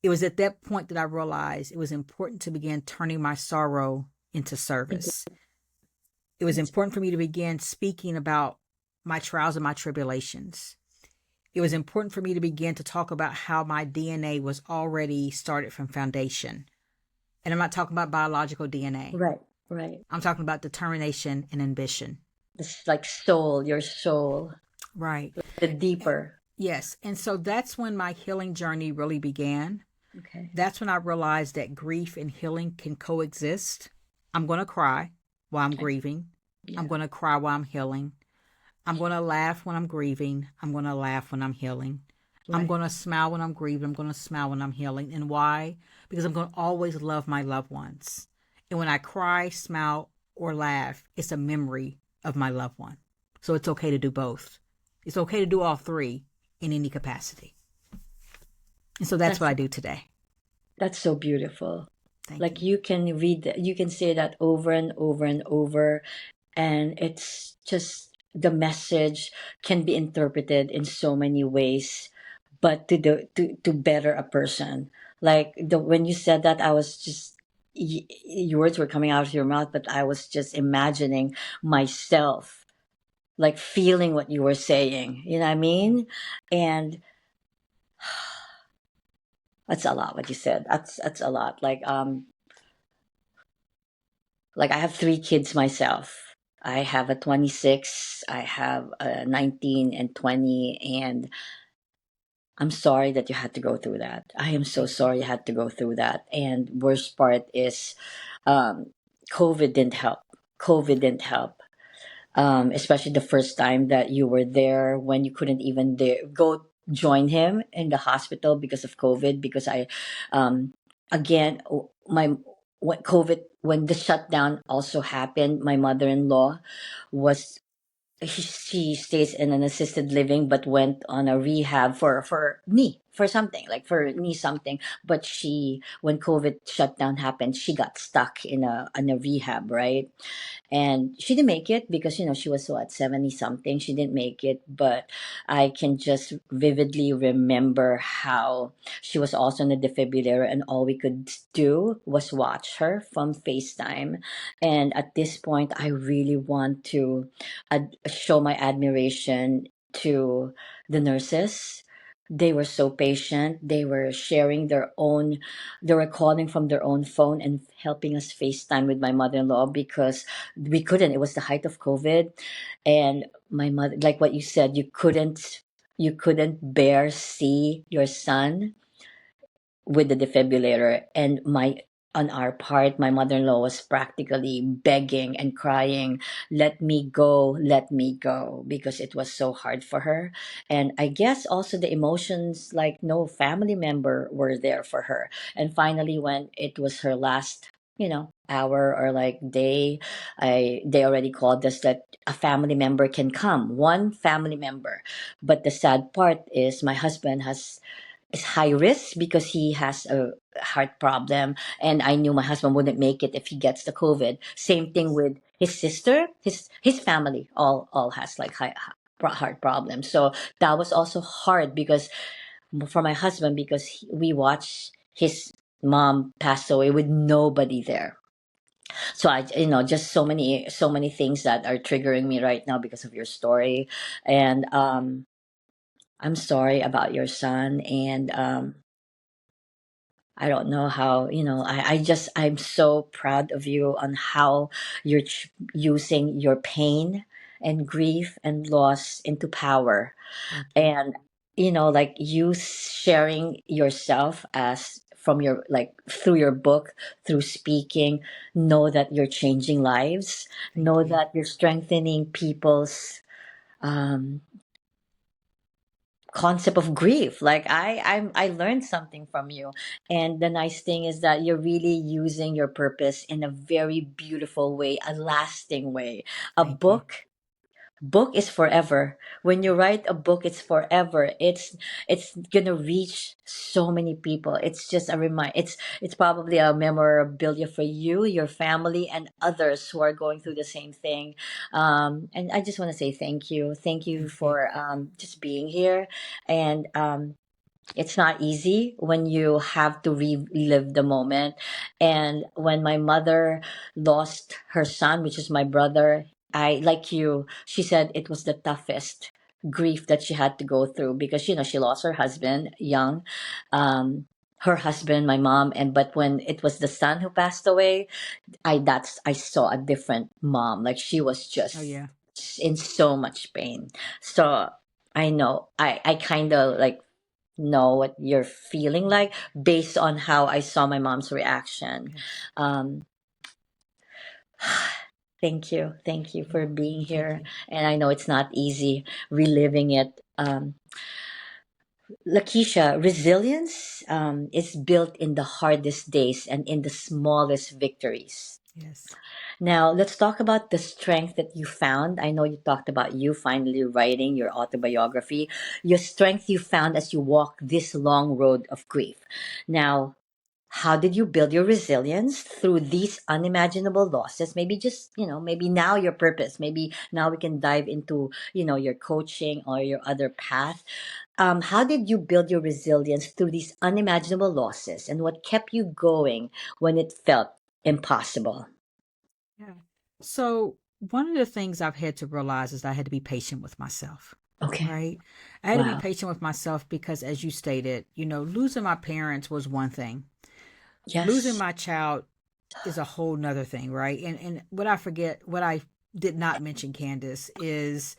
It was at that point that I realized it was important to begin turning my sorrow into service. It was important for me to begin speaking about my trials and my tribulations. It was important for me to begin to talk about how my DNA was already started from foundation. And I'm not talking about biological DNA. Right. Right. I'm talking about determination and ambition. It's like soul, your soul, Right. the deeper. Yes. And so that's when my healing journey really began. Okay. That's when I realized that grief and healing can coexist. I'm going to cry while I'm grieving. Yeah. I'm going to cry while I'm healing. I'm going to laugh when I'm grieving. I'm going to laugh when I'm healing. I'm Right. going to smile when I'm grieving. I'm going to smile when I'm healing. And why? Because I'm going to always love my loved ones. And when I cry, smile, or laugh, it's a memory of my loved one. So it's okay to do both. It's okay to do all three in any capacity. And so that's what I do today. That's so beautiful. Thank Like you. you can read that, you can say that over and over and over, and it's just the message can be interpreted in so many ways, but to better a person. Like the when you said that, I was just your words were coming out of your mouth, but I was just imagining myself like feeling what you were saying. You know what I mean? And that's a lot what you said. That's a lot. Like I have three kids myself. I have a 26, I have a 19 and 20, and I'm sorry that you had to go through that. I am so Thank you. sorry you had to go through that. And worst part is um COVID didn't help. COVID didn't help. Especially the first time that you were there when you couldn't even go join him in the hospital because of COVID. Because um, again, my when COVID, when the shutdown also happened, my mother-in-law was she stays in an assisted living but went on a rehab for knee for something like for knee something, but she when COVID shutdown happened she got stuck in a rehab, right? And she didn't make it because she was so at 70 something, she didn't make it. But I can just vividly remember how she was also in the defibrillator and all we could do was watch her from FaceTime. And at this point I really want to show my admiration to the nurses. They were so patient. They were sharing their own, they were calling from their own phone and helping us FaceTime with my mother-in-law because we couldn't. It was the height of COVID. And my mother, like what you said, you couldn't bear see your son with the defibrillator. And my on our part, my mother-in-law was practically begging and crying, let me go, because it was so hard for her. And I guess also the emotions, like no family member were there for her. And finally, when it was her last, hour or like day, they already called us that a family member can come, one family member. But the sad part is my husband is high risk because he has a heart problem, and I knew my husband wouldn't make it if he gets the COVID. Same thing with his sister, his family all has like heart problems. So that was also hard because for my husband, because we watched his mom pass away with nobody there. So I, just so many things that are triggering me right now because of your story. And I'm sorry about your son. And I don't know how, I'm so proud of you on how you're using your pain and grief and loss into power. Thank you. And, like you sharing yourself as from your, like through your book, through speaking, know that you're changing lives, Thank know you. that you're strengthening people's, um, concept of grief. Like I learned something from you. And the nice thing is that you're really using your purpose in a very beautiful way, a lasting way. A Thank you. book is forever. When you write a book, it's forever. It's gonna reach so many people. It's just a remind, it's probably a memorabilia for you, your family, and others who are going through the same thing. And I just want to say thank you Thank you. for just being here. And it's not easy when you have to relive the moment. And when my mother lost her son, which is my brother, I, like you, she said it was the toughest grief that she had to go through because, she lost her husband young. Her husband, my mom, and but when it was the son who passed away, I saw a different mom. Like she was Oh just yeah. in so much pain. So I know I kind of like know what you're feeling like based on how I saw my mom's reaction. Yes. Um, thank you for being Thank here. you. And I know it's not easy reliving it. Lakeisha, resilience is built in the hardest days and in the smallest victories. Yes. Now, let's talk about the strength that you found. I know you talked about you finally writing your autobiography, your strength you found as you walk this long road of grief. Now, how did you build your resilience through these unimaginable losses? Maybe just, maybe now your purpose. Maybe now we can dive into, your coaching or your other path. How did you build your resilience through these unimaginable losses, and what kept you going when it felt impossible? Yeah. So one of the things I've had to realize is I had to be patient with myself. Okay. Right. I had to be Wow. patient with myself because, as you stated, losing my parents was one thing. Losing Yes. my child is a whole nother thing, right? And what I did not mention, Candace, is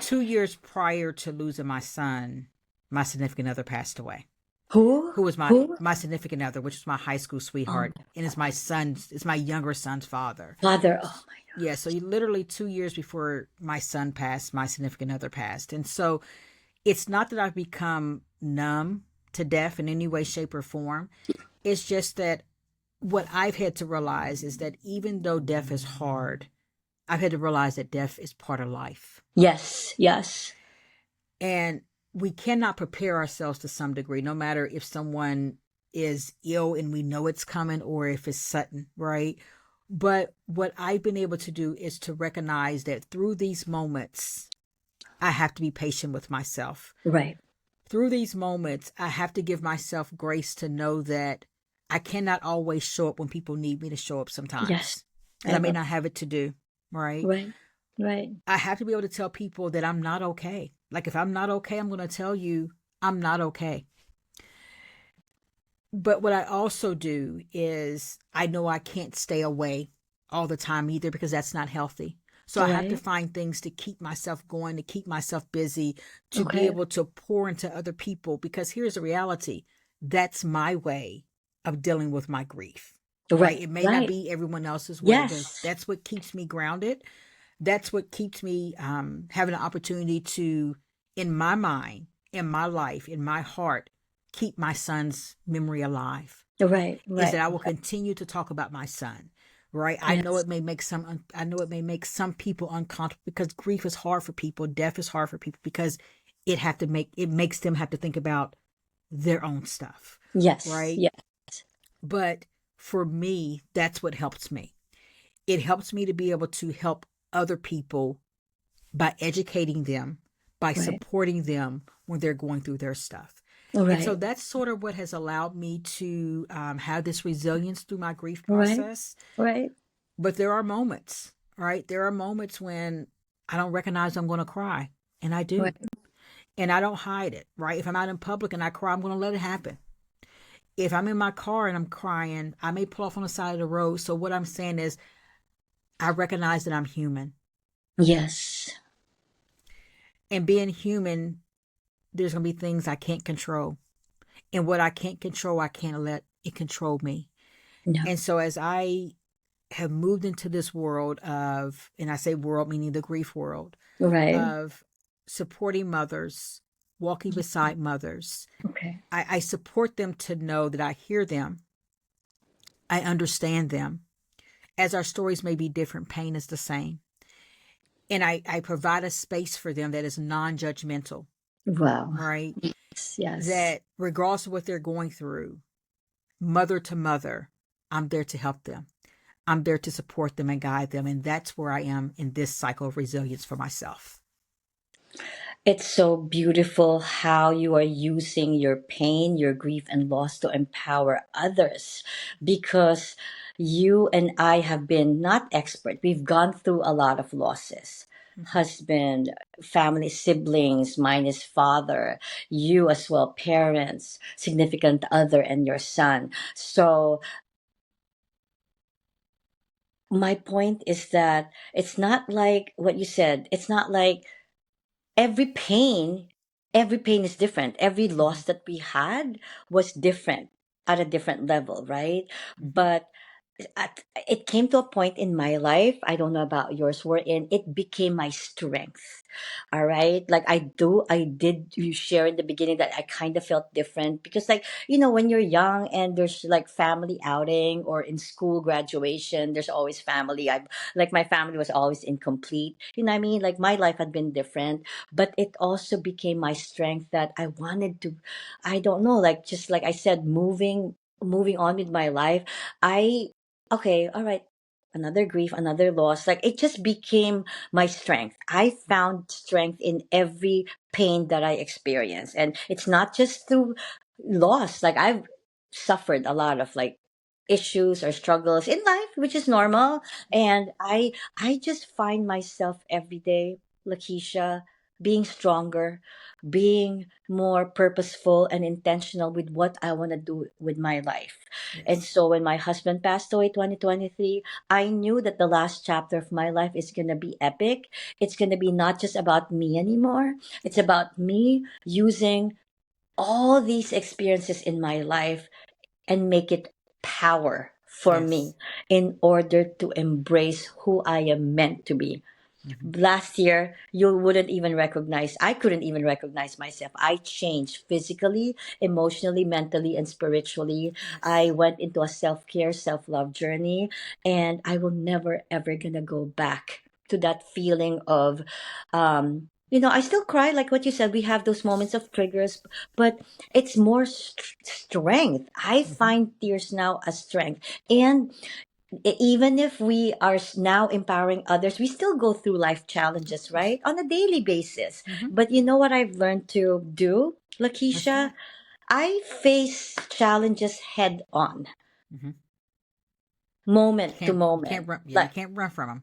2 years prior to losing my son, my significant other passed away. Who? Who was my Who? my significant other, which was my high school Oh, sweetheart, and is my younger son's father. father. Oh my Yeah, so literally 2 years before my son passed, my significant other passed. And so it's not that I've become numb to death in any way, shape, or form. It's just that what I've had to realize is that even though death is hard, I've had to realize that death is part of life. Yes. Yes. And we cannot prepare ourselves to some degree, no matter if someone is ill and we know it's coming or if it's sudden, right? But what I've been able to do is to recognize that through these moments, I have to be patient with myself. Right. Through these moments, I have to give myself grace to know that I cannot always show up when people need me to show up Yes. sometimes. And I I may love. not have it to do, right? Right. Right. I have to be able to tell people that I'm not okay. Like if I'm not okay, I'm going to tell you I'm not okay. But what I also do is I know I can't stay away all the time either because that's not healthy. So I have to Right. find things to keep myself going, to keep myself busy, to be Okay. able to pour into other people. Because here's the reality, that's my way of dealing with my grief, right? Right. It may not Right. be everyone else's way, but Yes. that's what keeps me grounded. That's what keeps me having an opportunity to, in my mind, in my life, in my heart, keep my son's memory alive. Right. Is Right. that I will continue to talk about my son. Right. Yes. I know it may make some people uncomfortable because grief is hard for people. Death is hard for people because it makes them have to think about their own stuff. Yes. Right. Yes. But for me, that's what helps me. It helps me to be able to help other people by educating them, by Right. supporting them when they're going through their stuff. And so Right. that's sort of what has allowed me to have this resilience through my grief Right. process. Right. But there are moments, right? There are moments when I don't recognize I'm going to cry, and I do. Right. And I don't hide it, right? If I'm out in public and I cry, I'm going to let it happen. If I'm in my car and I'm crying, I may pull off on the side of the road. So what I'm saying is, I recognize that I'm human. Yes. And being human, there's going to be things I can't control. And what I can't control, I can't let it control me. No. And so as I have moved into this world of, and I say world meaning the grief world, Right. of supporting mothers, walking beside mothers, Okay. I support them to know that I hear them, I understand them. As our stories may be different, pain is the same. And I provide a space for them that is non judgmental, Wow. right? Yes. Yes. That regardless of what they're going through, mother to mother, I'm there to help them. I'm there to support them and guide them. And that's where I am in this cycle of resilience for myself. It's so beautiful how you are using your pain, your grief, and loss to empower others because you and I have been not expert. We've gone through a lot of losses. Mm-hmm. Husband, family, siblings, mine is father, you as well, parents, significant other, and your son. So, my point is that it's not like what you said, it's not like every pain every pain is different, every Mm-hmm. loss that we had was different at a different level, right? Mm-hmm. But it came to a point in my life, I don't know about yours, wherein it became my strength. All right, like I did you share in the beginning that I kind of felt different because, like, when you're young and there's like family outing or in school graduation, there's always family. I like my family was always incomplete, what I mean, like my life had been different, but it also became my strength that I wanted to, I don't know, like, just like I said, moving on with my life. I Okay, all right, another grief, another loss, like it just became my strength. I found strength in every pain that I experienced, and it's not just through loss. Like I've suffered a lot of like issues or struggles in life, which is normal, and I just find myself every day, Lakeisha, being stronger, being more purposeful and intentional with what I want to do with my life. And Yes. so when my husband passed away 2023, I knew that the last chapter of my life is going to be epic. It's going to be not just about me anymore. It's about me using all these experiences in my life and make it power for Yes. me in order to embrace who I am meant to be. Mm-hmm. Last year, you wouldn't even recognize, I couldn't even recognize myself. I changed physically, emotionally, mentally, and spiritually. I Yes. went into a self-care, self-love journey, and I will never ever gonna go back to that feeling of, I still cry, like what you said, we have those moments of triggers, but it's more strength. I Mm-hmm. find tears now as strength. And even if we are now empowering others, we still go through life Of challenges, course. right? On a daily basis. Mm-hmm. But you know what I've learned to do, What's Lakeisha? that? I face challenges head on, Mm-hmm. moment to You can't moment. run. Yeah, you Like, can't run from them.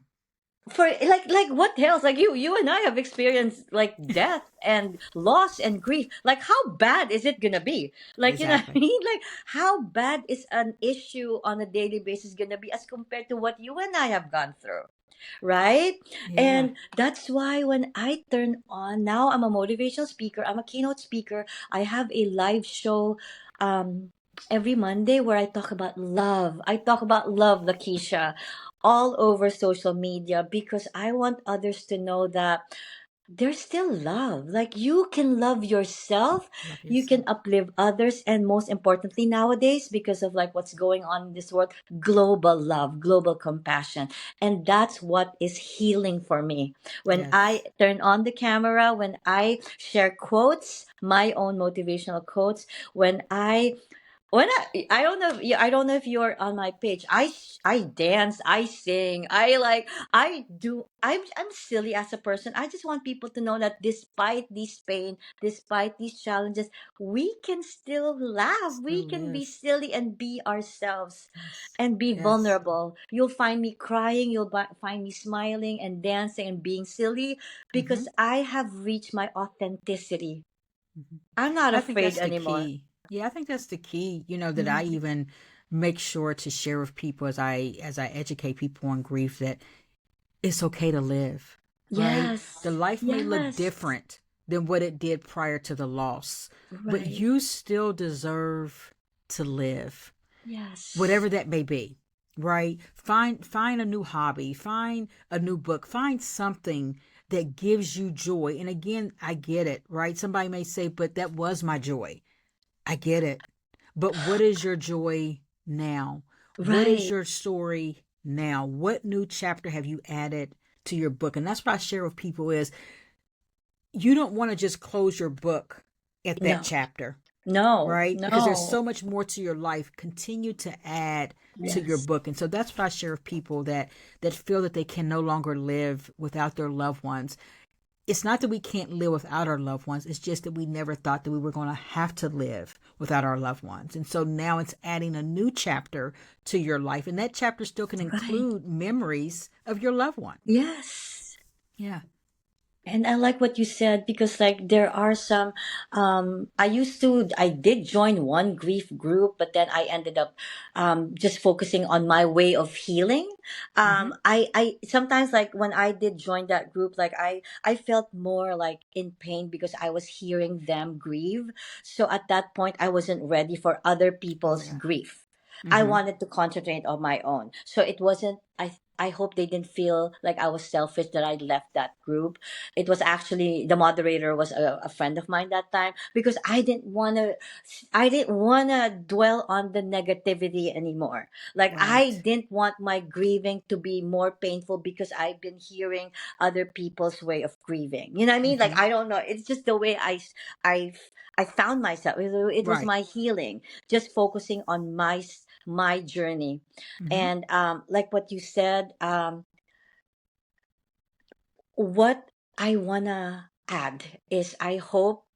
for like what else, like you and I have experienced like death and loss and grief. Like how bad is it gonna be? Like, you know what I Exactly. mean? Like how bad is an issue on a daily basis gonna be as compared to what you and I have gone through, right? Yeah. And that's why when I turn on, now I'm a motivational speaker, I'm a keynote speaker, I have a live show um every Monday where I talk about love. I talk about love, Lakeisha, all over social media, because I want others to know that there's still love. Like you can love yourself, Love you can yourself. uplift others, and most importantly nowadays, because of like what's going on in this world, global love, global compassion. And that's what is healing for me. When I Yes. turn on the camera, when I share quotes, my own motivational quotes, when I don't know if I don't know if you're on my page. I dance, I sing, I like I do. I'm silly as a person. I just want people to know that despite this pain, despite these challenges, we can still laugh. Still We can be live. silly and be ourselves Yes. and be Yes. vulnerable. You'll find me crying, find me smiling and dancing and being silly Mm-hmm. because I have reached my authenticity. Hmm. I'm not I think afraid that's the anymore. key. Yeah, I think that's the key, that I Mhm. even make sure to share with people as I educate people on grief, that it's okay to live, right? The Yes. life may look Yes. different than what it did prior to the loss, but Right. you still deserve to live, Yes. whatever that may be, right? Find a new hobby, find a new book, find something that gives you joy. And again, I get it, right? Somebody may say, but that was my joy. I get it. But what is your joy now? What is Right. your story now? What new chapter have you added to your book? And that's what I share with people is, you don't want to just close your book at that No. chapter, No. right? Because there's No. so much more to your life. Continue to add to your Yes. book. And so that's what I share with people that feel that they can no longer live without their loved ones. It's not that we can't live without our loved ones. It's just that we never thought that we were going to have to live without our loved ones. And so now it's adding a new chapter to your life. And that chapter still can Right. include memories of your loved one. Yes. Yeah. And I like what you said because like there are some I did join one grief group, but then I ended up just focusing on my way of healing. Mm-hmm. I sometimes like when I did join that group, like I felt more like in pain because I was hearing them grieve. So at that point I wasn't ready for other Oh, people's yeah. grief. I Mm-hmm. wanted to concentrate on my own. So it wasn't I hope they didn't feel like I was selfish that I left that group. It was actually the moderator was a friend of mine that time because I didn't want to dwell on the negativity anymore. Like I Right. didn't want my grieving to be more painful because I've been hearing other people's way of grieving. You know what I mean? Like Mm-hmm. I don't know, it's just the way I I found myself. It was Right. my healing, just focusing on my journey. Mm-hmm. And like what you said, what I wanna add is I hope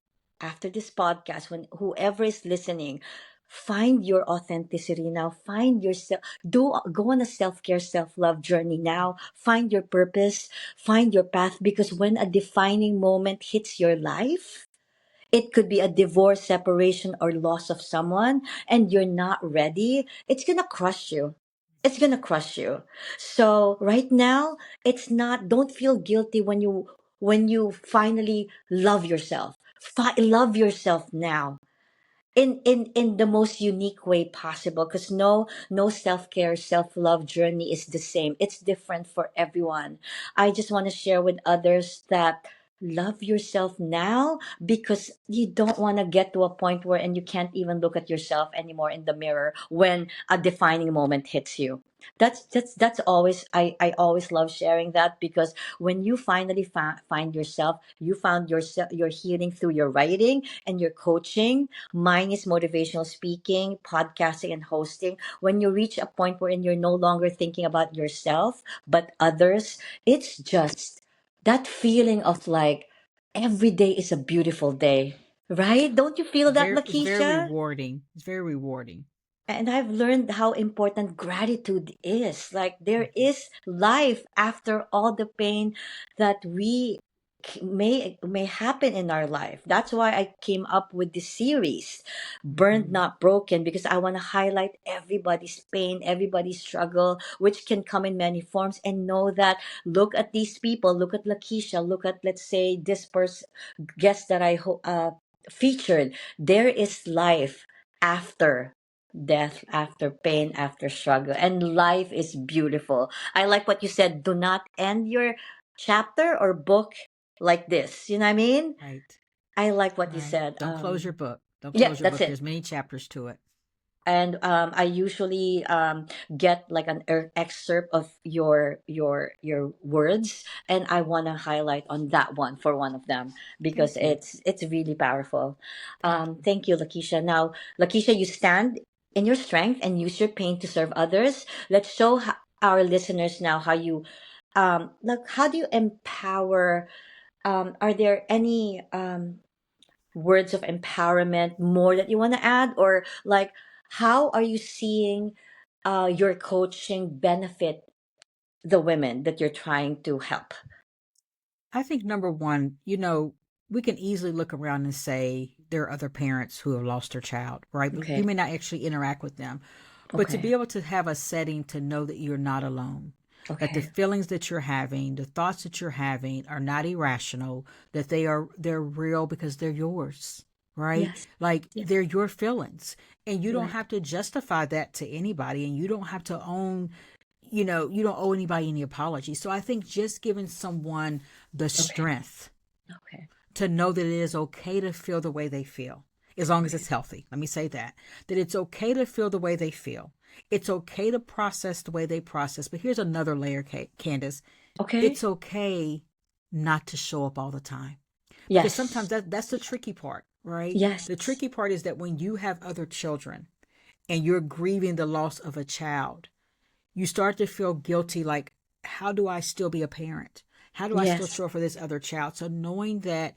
after this podcast, when whoever is listening, find your authenticity now. Find yourself. Do go on a self care, self love journey now. Find your purpose. Find your path. Because when a defining moment hits your life, it could be a divorce, separation, or loss of someone, and you're not ready, it's gonna crush you. It's gonna crush you. So right now, it's not, don't feel guilty when you finally love yourself. Love yourself now in the most unique way possible, because no self-care, self-love journey is the same. It's different for everyone. I just want to share with others that love yourself now, because you don't want to get to a point where and you can't even look at yourself anymore in the mirror when a defining moment hits you. That's always, I always love sharing that, because when you finally find yourself, you found yourself, your healing through your writing and your coaching. Mine is motivational speaking, podcasting, and hosting. When you reach a point wherein you're no longer thinking about yourself, but others, it's just that feeling of like every day is a beautiful day, right? Don't you feel that, It's very Lakeisha? rewarding. It's very rewarding. And I've learned how important gratitude is. Like there is life after all the pain that we may happen in our life. That's why I came up with this series, Burned Mhm. Not Broken, because I want to highlight everybody's pain, everybody's struggle, which can come in many forms, and know that look at these people, look at Lakeisha, look at, let's say, this person guest that featured. There is life after death, after pain, after struggle, and life is beautiful. I like what you said. Do not end your chapter or book like this. You know what I mean? Right. I like what you Right. said. Don't close your book. Don't Yeah, close your that's book. it. There's many chapters to it. And I usually get like an excerpt of your words, and I want to highlight on that one for one of them because Thank you. it's really powerful. Thank you. Thank you, Lakeisha. Now, Lakeisha, you stand in your strength and use your pain to serve others. Let's show our listeners now how you like how do you empower. Are there any words of empowerment more that you want to add, or like how are you seeing your coaching benefit the women that you're trying to help? I think number one, we can easily look around and say there are other parents who have lost their child, right? But we Okay. may not actually interact with them. But to be Okay. able to have a setting to know that you're not alone, that the Okay. feelings that you're having, the thoughts that you're having are not irrational, that they're real because they're yours, right? Yes. Like Yes. they're your feelings. And you don't Right. have to justify that to anybody, and you don't have to own, you don't owe anybody any apology. So I think just giving someone the Okay. strength Okay. to know that it is okay to feel the way they feel, as long as Okay. it's healthy. Let me say that it's okay to feel the way they feel. It's okay to process the way they process. But here's another layer, Candace. Okay. It's okay not to show up all the time. Because sometimes Yes. that's the tricky part, right? The Yes. tricky part is that when you have other children and you're grieving the loss of a child, you start to feel guilty, like, how do I still be a parent? How do I still Yes. show up for this other child? So knowing that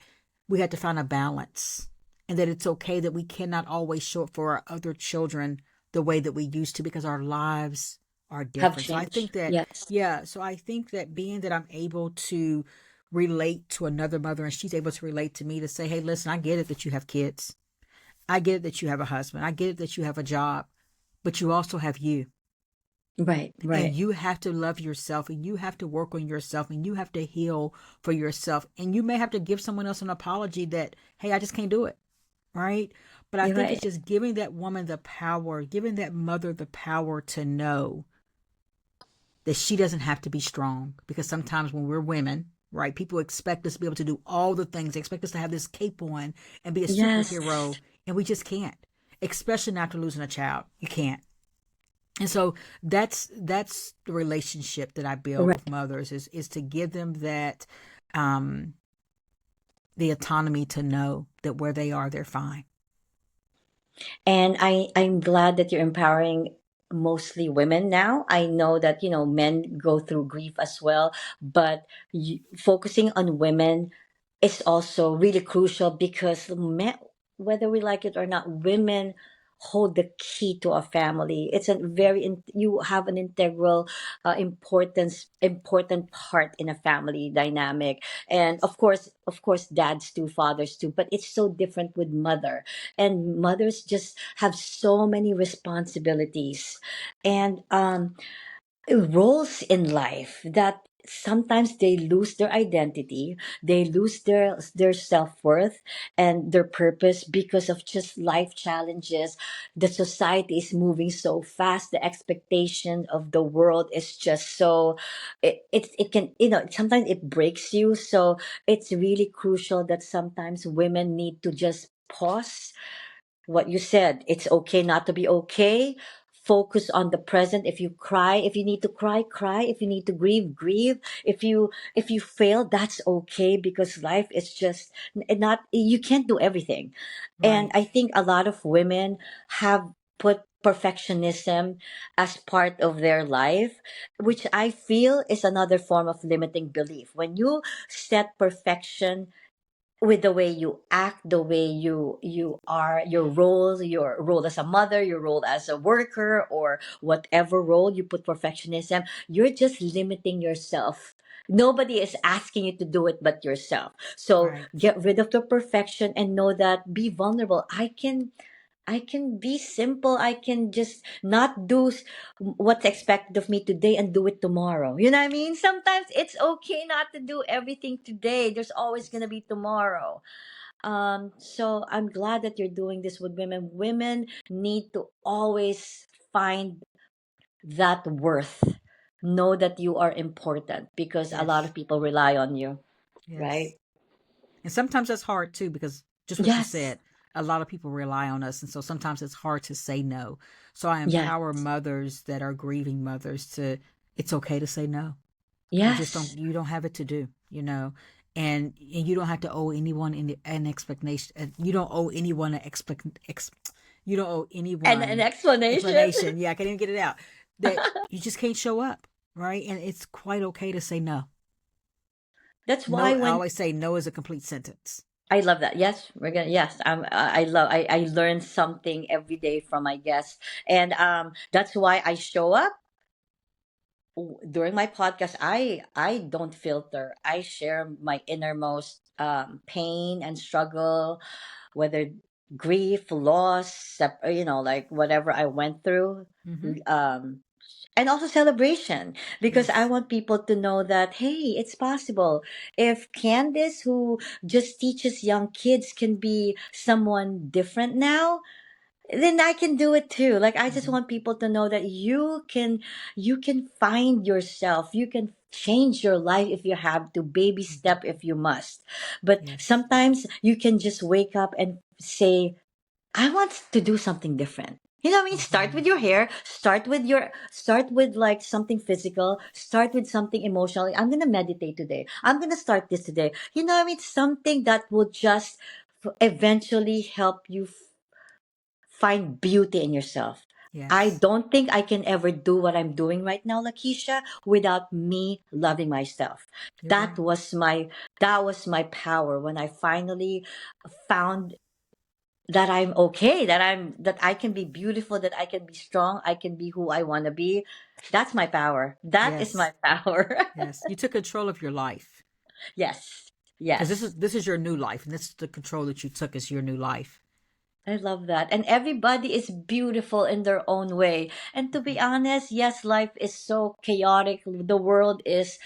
we had to find a balance, and that it's okay that we cannot always show up for our other children the way that we used to, because our lives are Have different. So I think changed. that, Yes. yeah, so I think that being that I'm able to relate to another mother and she's able to relate to me, to say, hey, listen, I get it that you have kids. I get it that you have a husband. I get it that you have a job, but you also have you. Right. And Right. you have to love yourself, and you have to work on yourself, and you have to heal for yourself. And you may have to give someone else an apology that, hey, I just can't do it. Right. But I You're think right. it's just giving that woman the power, giving that mother the power to know that she doesn't have to be strong. Because sometimes when we're women, right, people expect us to be able to do all the things. They expect us to have this cape on and be a Yes. superhero, and we just can't. Especially after losing a child. You can't. And so that's the relationship that I build with Right. mothers, is to give them that, um the autonomy to know that where they are, they're fine. And I'm glad that you're empowering mostly women now. I know that, men go through grief as well, but focusing on women is also really crucial because men, whether we like it or not, women hold the key to a family. It's a you have an integral important part in a family dynamic. And of course dads too, fathers too, but it's so different with mother. And mothers just have so many responsibilities and roles in life that sometimes they lose their identity, they lose their self-worth and their purpose because of just life challenges. The society is moving so fast, the expectation of the world is just so it can, sometimes it breaks you. So it's really crucial that sometimes women need to just pause. What you said, it's okay not to be okay. Focus on the present. If you cry, if you need to cry, cry. If you need to grieve, grieve. If you fail, that's okay, because life is just not, you can't do everything. And Right. I think a lot of women have put perfectionism as part of their life, which I feel is another form of limiting belief. When you set perfection with the way you act, the way you are, your role as a mother, your role as a worker, or whatever role you put perfectionism, you're just limiting yourself. Nobody is asking you to do it but yourself. So Right. get rid of the perfection and know that, be vulnerable. I can be simple. I can just not do what's expected of me today and do it tomorrow. You know what I mean? Sometimes it's okay not to do everything today. There's always going to be tomorrow. So I'm glad that you're doing this with women. Women need to always find that worth. Know that you are important because a lot Yes. of people rely on you, Yes. right? And sometimes that's hard too, because just what you Yes. said, a lot of people rely on us. And so sometimes it's hard to say no. So I Yes. empower mothers that are grieving mothers to, it's okay to say no. Yes. You don't have it to do, and you don't have to owe anyone an expectation. You don't owe anyone you don't owe And an anyone explanation. explanation. Yeah, I can't even get it out. That you just can't show up, right? And it's quite okay to say no. That's No, why I when always say no is a complete sentence. I love that. Yes, we're gonna. Yes, I learn something every day from my guests, and that's why I show up during my podcast. I don't filter. I share my innermost pain and struggle, whether grief, loss, like whatever I went through. Mm-hmm. Um, and also celebration, because I Yes. want people to know that, hey, it's possible. If Candice, who just teaches young kids, can be someone different now, then I can do it too. Like, I just Mm-hmm. want people to know that you can find yourself, you can change your life if you have to, baby Mm-hmm. step if you must. But Yes. sometimes you can just wake up and say, I want to do something different. You know what I mean? Start Mm-hmm. with your hair, start with like something physical, start with something emotional. I'm going to meditate today. I'm going to start this today. You know what I mean? Something that will just eventually help you find beauty in yourself. I Yes. don't think I can ever do what I'm doing right now, Lakeisha, without me loving myself. You're That right. was my that was my power when I finally found that I'm okay, that I can be beautiful, that I can be strong, I can be who I want to be. That's my power. That is Yes. my power. Yes. You took control of your life, Yes. because Yes. this is your new life, and this is the control that you took as your new life. I love that. And everybody is beautiful in their own way. And to be honest, yes, life is so chaotic. The world is,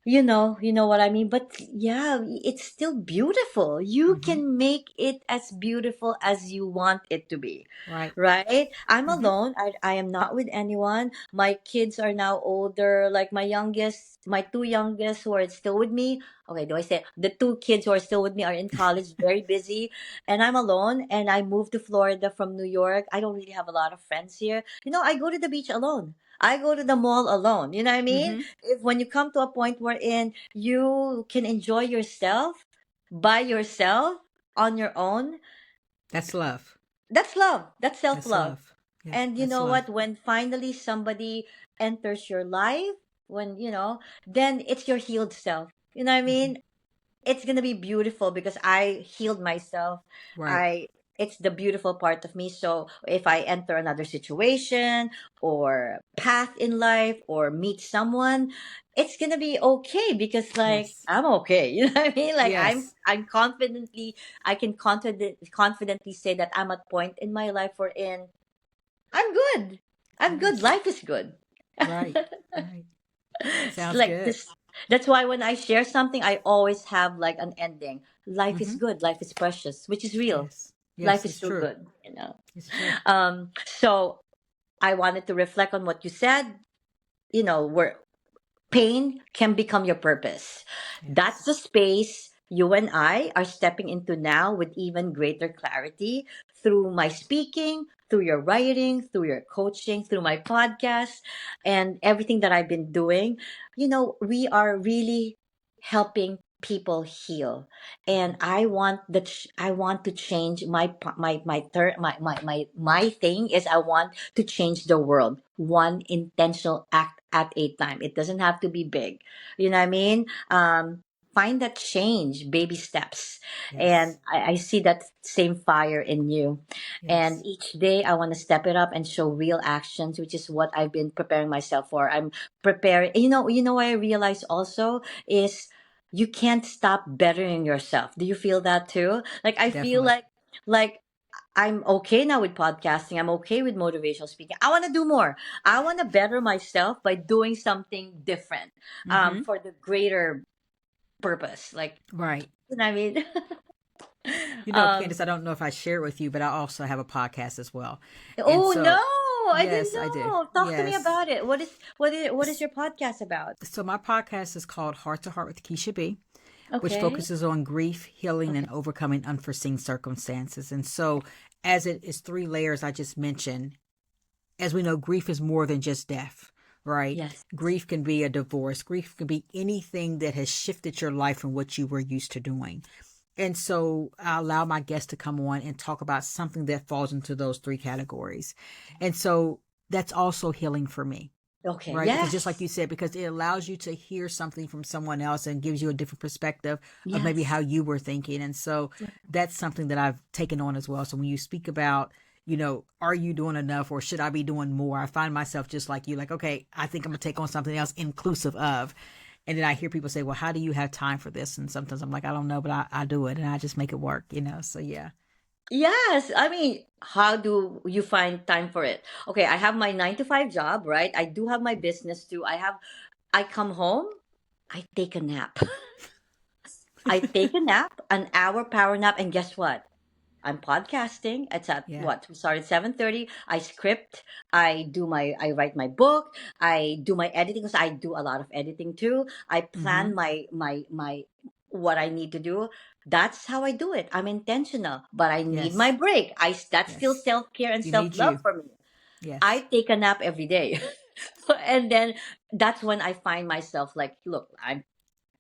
you know what I mean? But yeah, it's still beautiful. You Mm-hmm. can make it as beautiful as you want it to be. Right. Right? I'm Mm-hmm. alone. I am not with anyone. My kids are now older. Like my two youngest who are still with me. Okay, do I say the two kids who are still with me are in college, very busy, and I'm alone. And I moved to Florida from New York. I don't really have a lot of friends here. I go to the beach alone. I go to the mall alone. You know what I mean? Mm-hmm. If when you come to a point wherein you can enjoy yourself by yourself on your own, That's love. that's love. That's self That's love. love. Yeah, And you that's know love. what? When finally somebody enters your life, then it's your healed self. You know what I Mm-hmm. mean? It's gonna be beautiful because I healed myself. Right. I It's the beautiful part of me. So if I enter another situation or path in life or meet someone, it's gonna be okay because like Yes. I'm okay. You know what I mean? Like I'm Yes. I'm confidently I can confidently say that I'm at point in my life wherein I'm good. I'm good. Yes. Life is good. Right. Right. It's Sounds like good. this. That's why when I share something, I always have like an ending. Life is Mm-hmm. good. Life is precious, which is real. Yes. Life Yes, is it's too true. good. It's true. So I wanted to reflect on what you said. Where pain can become your purpose. That's Yes. the space you and I are stepping into now with even greater clarity through my speaking, through your writing, through your coaching, through my podcast, and everything that I've been doing. We are really helping people heal, and I want to change my thing is I want to change the world one intentional act at a time. It doesn't have to be big. You know what I mean? find that change, baby steps. And Yes. I see that same fire in you. And Yes. each day I want to step it up and show real actions, which is what I've been preparing myself for. I'm preparing. What I realize also is you can't stop bettering yourself. Do you feel that too? Like I feel Definitely. like I'm okay now with podcasting. I'm okay with motivational speaking. I want to do more. I want to better myself by doing something different, Mm-hmm. for the greater purpose. Like, Right. you know what I mean? Candace, um, I don't know if I shared with you, but I also have a podcast as well. And oh so, no, I didn't yes, I do. know. Talk to me Yes. about it. What is your podcast about? So my podcast is called Heart to Heart with Keisha B, which Okay. focuses on grief, healing, and Okay. overcoming unforeseen circumstances. And so, as it is three layers I just mentioned, as we know, grief is more than just death, right? Yes. Grief can be a divorce. Grief can be anything that has shifted your life from what you were used to doing. And so I allow my guests to come on and talk about something that falls into those three categories. And so that's also healing for me, Okay. right? Because just like Yes. you said, because it allows you to hear something from someone else and gives you a different perspective of maybe Yes. how you were thinking. And so that's something that I've taken on as well. So when you speak about, are you doing enough or should I be doing more? I find myself just like you, like, okay, I think I'm gonna take on something else inclusive of. And then I hear people say, well, how do you have time for this? And sometimes I'm like, I don't know, but I do it and I just make it work. So yeah. Yes, I mean, how do you find time for it? Okay, I have my 9 to 5 job, right? I do have my business too. I come home, I take a nap. I take a nap, an hour power nap, and guess what? I'm podcasting. It's at Yeah. what? We start at 7:30. I script. I write my book. I do my editing because I do a lot of editing too. I Mm-hmm. plan my what I need to do. That's how I do it. I'm intentional, but I need my Yes. break. That's still Yes. self-care and You need self-love you. for me. I Yes. take a nap every day. And then that's when I find myself like, look,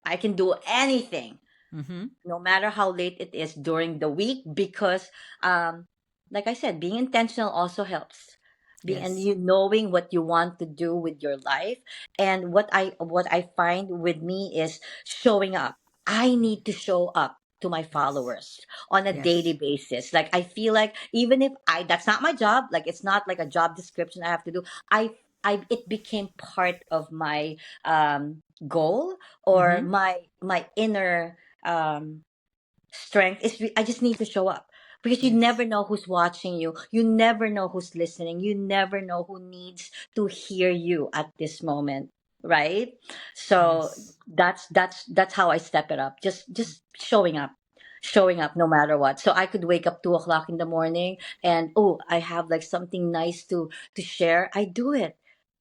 I can do anything Mm-hmm. no matter how late it is during the week because um like I said, being intentional also helps, being and Yes. you knowing what you want to do with your life. And what I find with me is showing up. I need to show up to my Yes. followers on a daily Yes. basis. Like I feel like even if I that's not my job, like it's not like a job description I have to do. I it became part of my goal or Mm-hmm. my inner um strength is I just need to show up because you Yes. never know who's watching you. You never know who's listening. You never know who needs to hear you at this moment, right? So Yes. that's how I step it up. Just showing up no matter what. So I could wake up 2 o'clock in the morning and oh, I have like something nice to share. I do it.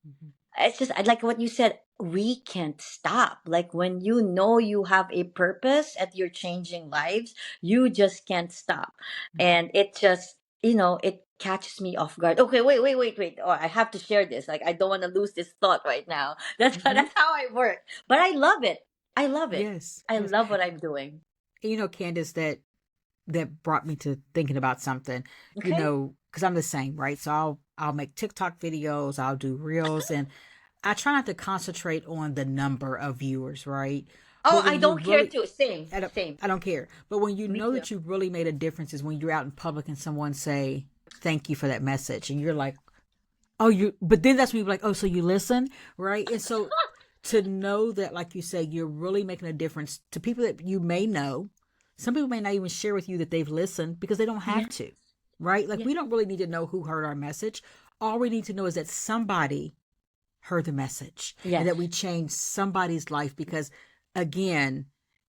Mm-hmm. It's just I like what you said. We can't stop. Like when you know you have a purpose and you're changing lives, you just can't stop. Mm-hmm. And it just, it catches me off guard. Okay, wait. Oh, I have to share this. Like I don't want to lose this thought right now. That's Mm-hmm. that's how I work. But I love it. I love it. Yes. I Yes. love what I'm doing. Candace, that brought me to thinking about something, Okay. because I'm the same, right? So I'll make TikTok videos, I'll do reels, and I try not to concentrate on the number of viewers, right? Oh, But I when you don't care really too. Same. I don't, Same. I don't care. But when you Me know too. that you really made a difference is when you're out in public and someone say, thank you for that message. And you're like, but then that's when you're like, oh, so you listen, right? And so to know that, like you say, you're really making a difference to people that you may know. Some people may not even share with you that they've listened because they don't Yeah. have to, right? Like Yeah. we don't really need to know who heard our message. All we need to know is that somebody heard the message and that we Yes. changed somebody's life because, again,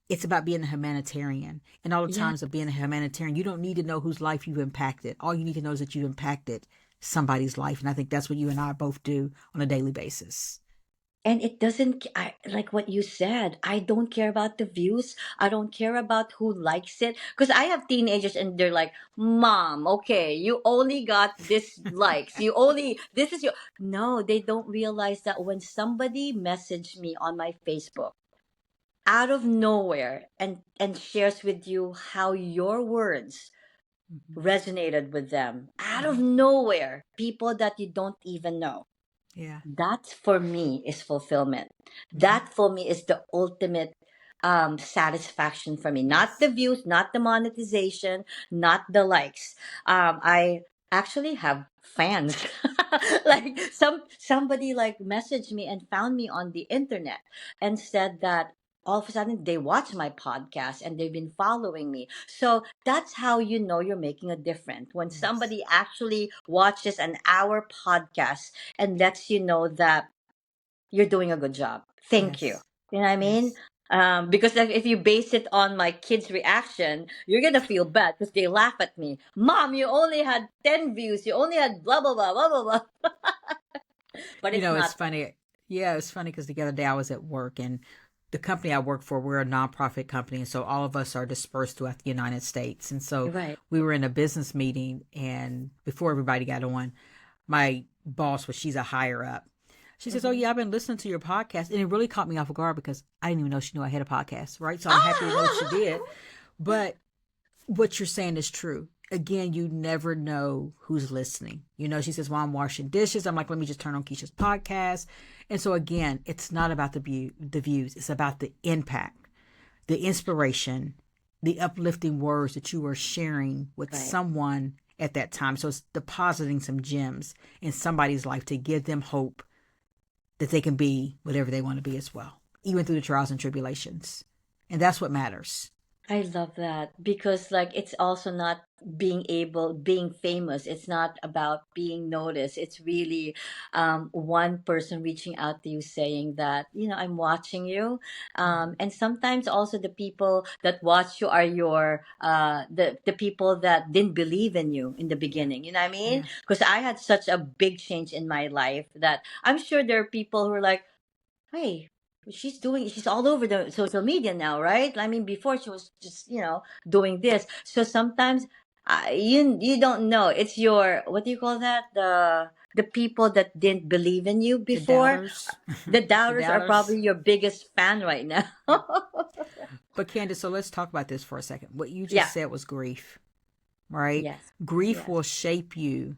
it's about being a humanitarian. And all the Yeah. times of being a humanitarian, you don't need to know whose life you've impacted. All you need to know is that you've impacted somebody's life. And I think that's what you and I both do on a daily basis. And it doesn't, like what you said, I don't care about the views. I don't care about who likes it. Because I have teenagers and they're like, Mom, okay, you only got this likes. This is your. No, they don't realize that when somebody messaged me on my Facebook out of nowhere and shares with you how your words Mm-hmm. resonated with them out of Mm-hmm. nowhere, people that you don't even know, Yeah. that for me is fulfillment. Mm-hmm. That for me is the ultimate. satisfaction for me. Not the Yes. views, not the monetization, not the likes. I actually have fans. Like somebody like messaged me and found me on the internet and said that all of a sudden they watch my podcast and they've been following me. So that's how you know you're making a difference, when Yes. somebody actually watches an hour podcast and lets you know that you're doing a good job. Thank you. Yes. You know what I mean? Yes. Because if you base it on my kids' reaction, you're gonna feel bad because they laugh at me. Mom, you only had 10 views. You only had blah blah blah blah blah blah. But You it's know, it's not funny. Yeah, it's funny because the other day I was at work and the company I work for, we're a nonprofit company. And so all of us are dispersed throughout the United States. And so right. we were in a business meeting, and before everybody got on, my boss, was she's a higher up. She says, "Oh, Mm-hmm. yeah, I've been listening to your podcast." And it really caught me off guard because I didn't even know she knew I had a podcast, right? So I'm happy to know she did. But what you're saying is true. Again, you never know who's listening. You know, she says, "Well, I'm washing dishes." I'm like, "Let me just turn on Keisha's podcast." And so again, it's not about the views. It's about the impact, the inspiration, the uplifting words that you are sharing with Right. someone at that time. So it's depositing some gems in somebody's life to give them hope that they can be whatever they want to be as well, even through the trials and tribulations. And that's what matters. I love that because like it's also not being famous. It's not about being noticed. It's really one person reaching out to you saying that, I'm watching you. Mm-hmm. And sometimes also the people that watch you are the people that didn't believe in you in the Yeah. beginning. You know what I mean? Yeah. Because I had such a big change in my life that I'm sure there are people who are like, hey, she's all over the social media now, right? I mean, before she was just, doing this. So sometimes you don't know. It's your, what do you call that? The people that didn't believe in you The before. doubters. The The doubters are doubters. probably your biggest fan right now. But Candace, so let's talk about this for a second. What you Yeah. just said was grief, right? Yes. Grief Yes. will shape you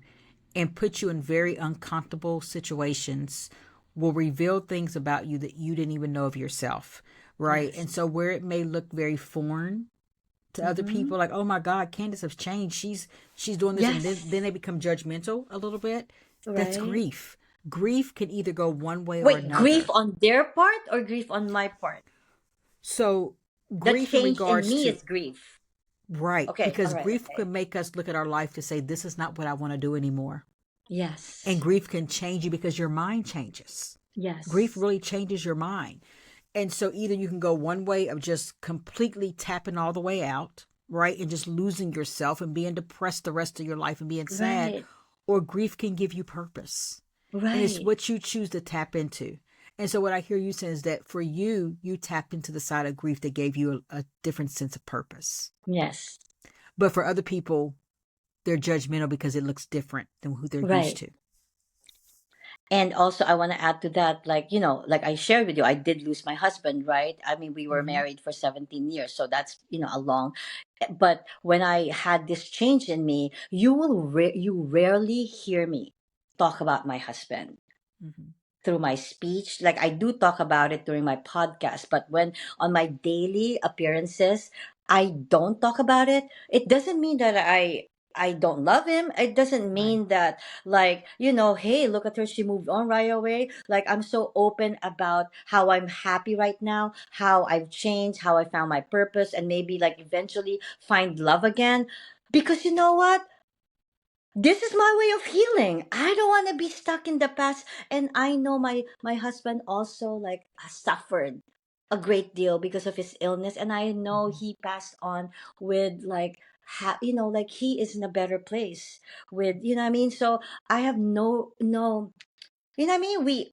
and put you in very uncomfortable situations, will reveal things about you that you didn't even know of yourself, right? Yes. And so where it may look very foreign to other Mm-hmm. people, like, oh my God, Candace has changed. She's doing this, and Yes. then they become judgmental a little bit. That's Right. grief. Grief can either go one way or Wait, grief another. on their part or grief on my part? So The grief in change in regards me to, is grief. right, Okay. All because right. grief Okay. could make us look at our life to say, this is not what I want to do anymore. And Yes. grief can change you because your mind changes. Grief Yes. really changes your mind. And so either you can go one way of just completely tapping all the way out, right? And just losing yourself and being depressed the rest of your life and being sad, Right. or grief can give you purpose. And it's Right. what you choose to tap into. And so what I hear you saying is that for you, you tapped into the side of grief that gave you a different sense of purpose. Yes. But for other people, they're judgmental because it looks different than who they're used Right. to. And also, I want to add to that, like, like I shared with you, I did lose my husband, right? I mean, we were Mm-hmm. married for 17 years. So that's, a long, but when I had this change in me, you rarely hear me talk about my husband Mm-hmm. through my speech. Like I do talk about it during my podcast, but when on my daily appearances, I don't talk about it. It doesn't mean that I don't love him. It doesn't Right. mean that like, hey, look at her, she moved on right away. Like I'm so open about how I'm happy right now, how I've changed, how I found my purpose and maybe like eventually find love again. Because you know what? This is my way of healing. I don't want to be stuck in the past. And I know my husband also like has suffered a great deal because of his illness. And I know Mm-hmm. he passed on with like like he is in a better place with what I mean. So I have no what I mean?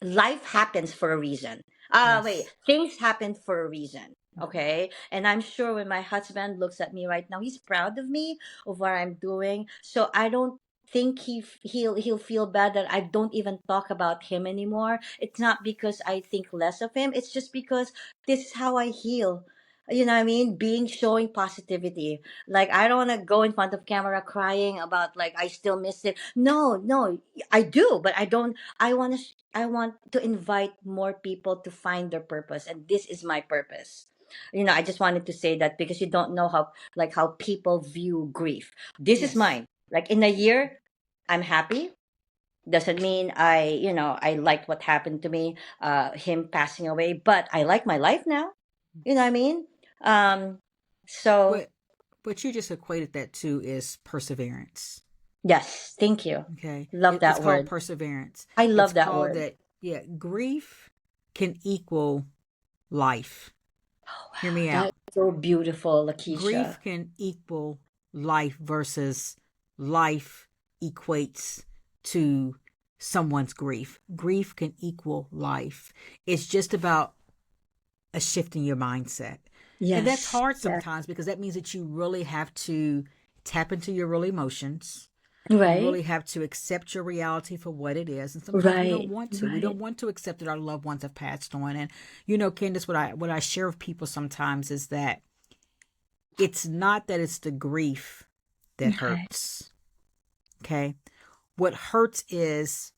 Life happens for a reason. Wait, Yes. things happen for a reason. Mm-hmm. Okay. And I'm sure when my husband looks at me right now, he's proud of me, of what I'm doing. So I don't think he'll feel bad that I don't even talk about him anymore. It's not because I think less of him. It's just because this is how I heal. You know what I mean? Being showing positivity. Like I don't want to go in front of camera crying about like I still miss it. No, no, I do, but I don't. I want to invite more people to find their purpose, and this is my purpose. You know, I just wanted to say that because you don't know how people view grief. This is Yes. mine. Like in a year, I'm happy. Doesn't mean I liked what happened to me, him passing away, but I like my life now. You know what I mean? Um, so But you just equated that to is perseverance. yes, thank you. Okay. Love It's that called word. perseverance. I It's love that called word. that, yeah, grief can equal life. Hear me out. That's so beautiful, Lakeisha. Grief can equal life versus life equates to someone's grief. Grief can equal life. It's just about a shift in your mindset. And that's Yes, hard yes. sometimes because that means that you really have to tap into your real emotions. You Right, really have to accept your reality for what it is. And sometimes we don't right, want to. We don't right. want to accept that our loved ones have passed on. And Candace, what I share with people sometimes is that it's not that it's the grief that Okay. hurts. Okay. What hurts is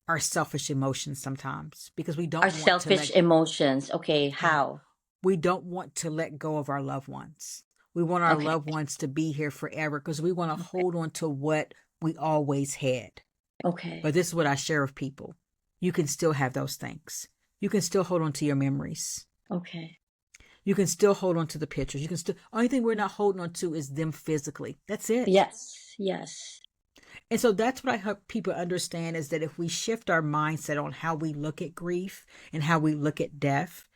our selfish emotions sometimes because we Our don't want to selfish emotions. Okay, yeah, how? we don't want to let go of our loved ones. We want our Okay, loved ones to be here forever because we want to okay, hold on to what we always had. okay, But this is what I share with people. You can still have those things. You can still hold on to your memories. okay. You can still hold on to the pictures. You can still, only thing we're not holding on to is them physically. That's it. Yes, yes. And so that's what I hope people understand is that if we shift our mindset on how we look at grief and how we look at death,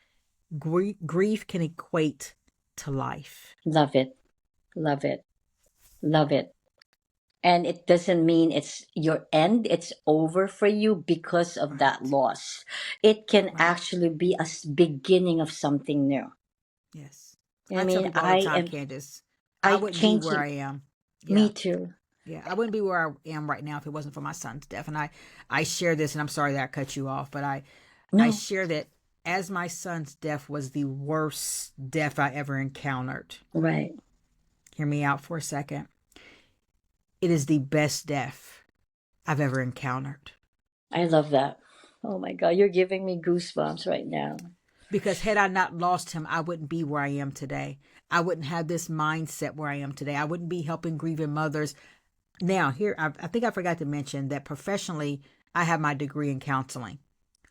grief can equate to life. Love it, love it, love it. And it doesn't mean it's your end, it's over for you because of that Right. loss. It can Right. actually be a beginning of something new. Yes. You know what I I tell mean? people all the time, Candace, I I wouldn't be where changing. I am. Me Yeah. too. Yeah. I wouldn't be where I am right now if it wasn't for my son's death. And I share this, and I'm sorry that I cut you off, but I No, share that as my son's death was the worst death I ever encountered. right. Hear me out for a second. It is the best death I've ever encountered. I love that. Oh my God, you're giving me goosebumps right now. Because had I not lost him, I wouldn't be where I am today. I wouldn't have this mindset where I am today. I wouldn't be helping grieving mothers. Now, here, I think I forgot to mention that professionally, I have my degree in counseling.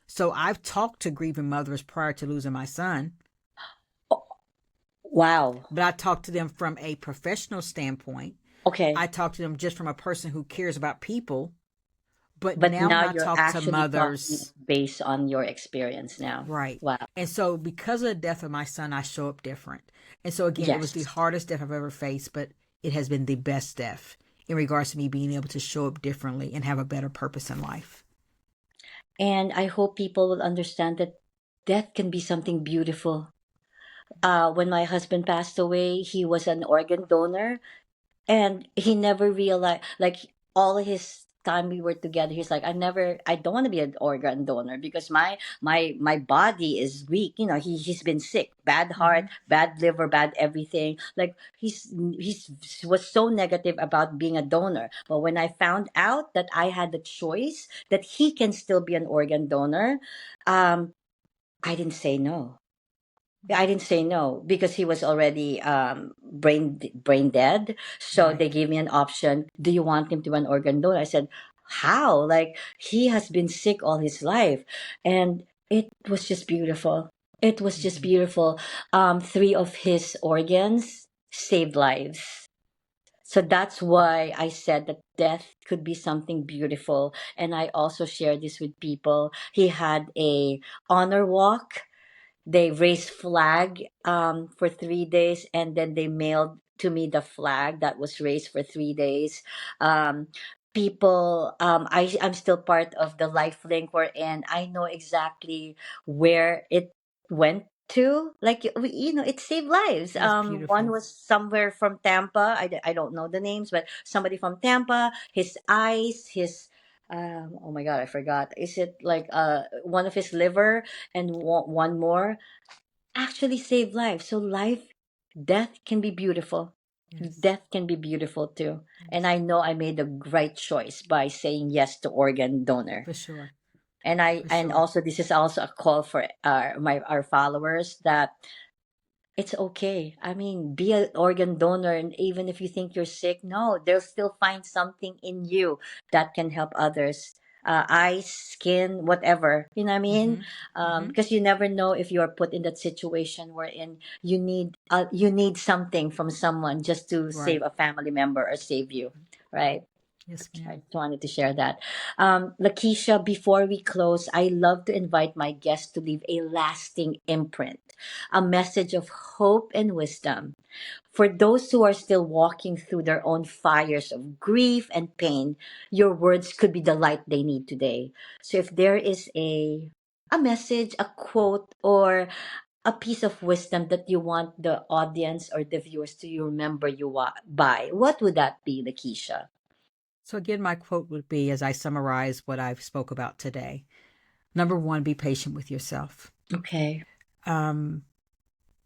So I've talked to grieving mothers prior to losing my son, Oh, wow. but I talked to them from a professional standpoint. Okay. I talked to them just from a person who cares about people. But But now now when I you're talk to actually talking mothers, based on your experience now. right. Wow. And so because of the death of my son, I show up different. And so again, it was the Yes. hardest death I've ever faced, but it has been the best death in regards to me being able to show up differently and have a better purpose in life. And I hope people will understand that death can be something beautiful. When my husband passed away, he was an organ donor, and he never realized, like, all his time we were together, he's like, I don't want to be an organ donor because my body is weak. You know, he's been sick, bad heart, Mm-hmm. bad liver, bad everything. Like he's was so negative about being a donor. But when I found out that I had the choice that he can still be an organ donor, um I didn't say no. Yeah, I didn't say no because he was already brain dead. So Right. they gave me an option. Do you want him to be an organ donor? I said, how? Like he has been sick all his life, and it was just beautiful. It was just Mm-hmm. beautiful. Three of his organs saved lives. So that's why I said that death could be something beautiful. And I also share this with people. He had a honor walk. They raised flag for 3 days, and then they mailed to me the flag that was raised for 3 days. um, People, I'm still part of the life link we're in. I know exactly where it went to. Like it saved lives. That's One beautiful. was somewhere from Tampa. I don't know the names, but somebody from Tampa, his eyes, his oh my God, I forgot. Is it like one of his liver and one more actually saved life. So life death can be beautiful. Yes. Death can be beautiful too. And Yes. I know I made the right choice by saying yes to organ donor. For sure. And also this is also a call for our followers that it's okay. I mean, be an organ donor, and even if you think you're sick, no, they'll still find something in you that can help others. Eyes, skin, whatever. You know what I mean? Mm-hmm. Mm-hmm. Because you never know if you are put in that situation wherein you need something from someone just to save Right. a family member or save you, right? Yes, I ma'am. just wanted to share that. Lakeisha, before we close, I love to invite my guests to leave a lasting imprint, a message of hope and wisdom. For those who are still walking through their own fires of grief and pain, your words could be the light they need today. So if there is a message, a quote, or a piece of wisdom that you want the audience or the viewers to remember you by, what would that be, Lakeisha? So again, my quote would be, as I summarize what I've spoke about today. Number one, be patient with yourself. Okay. Um,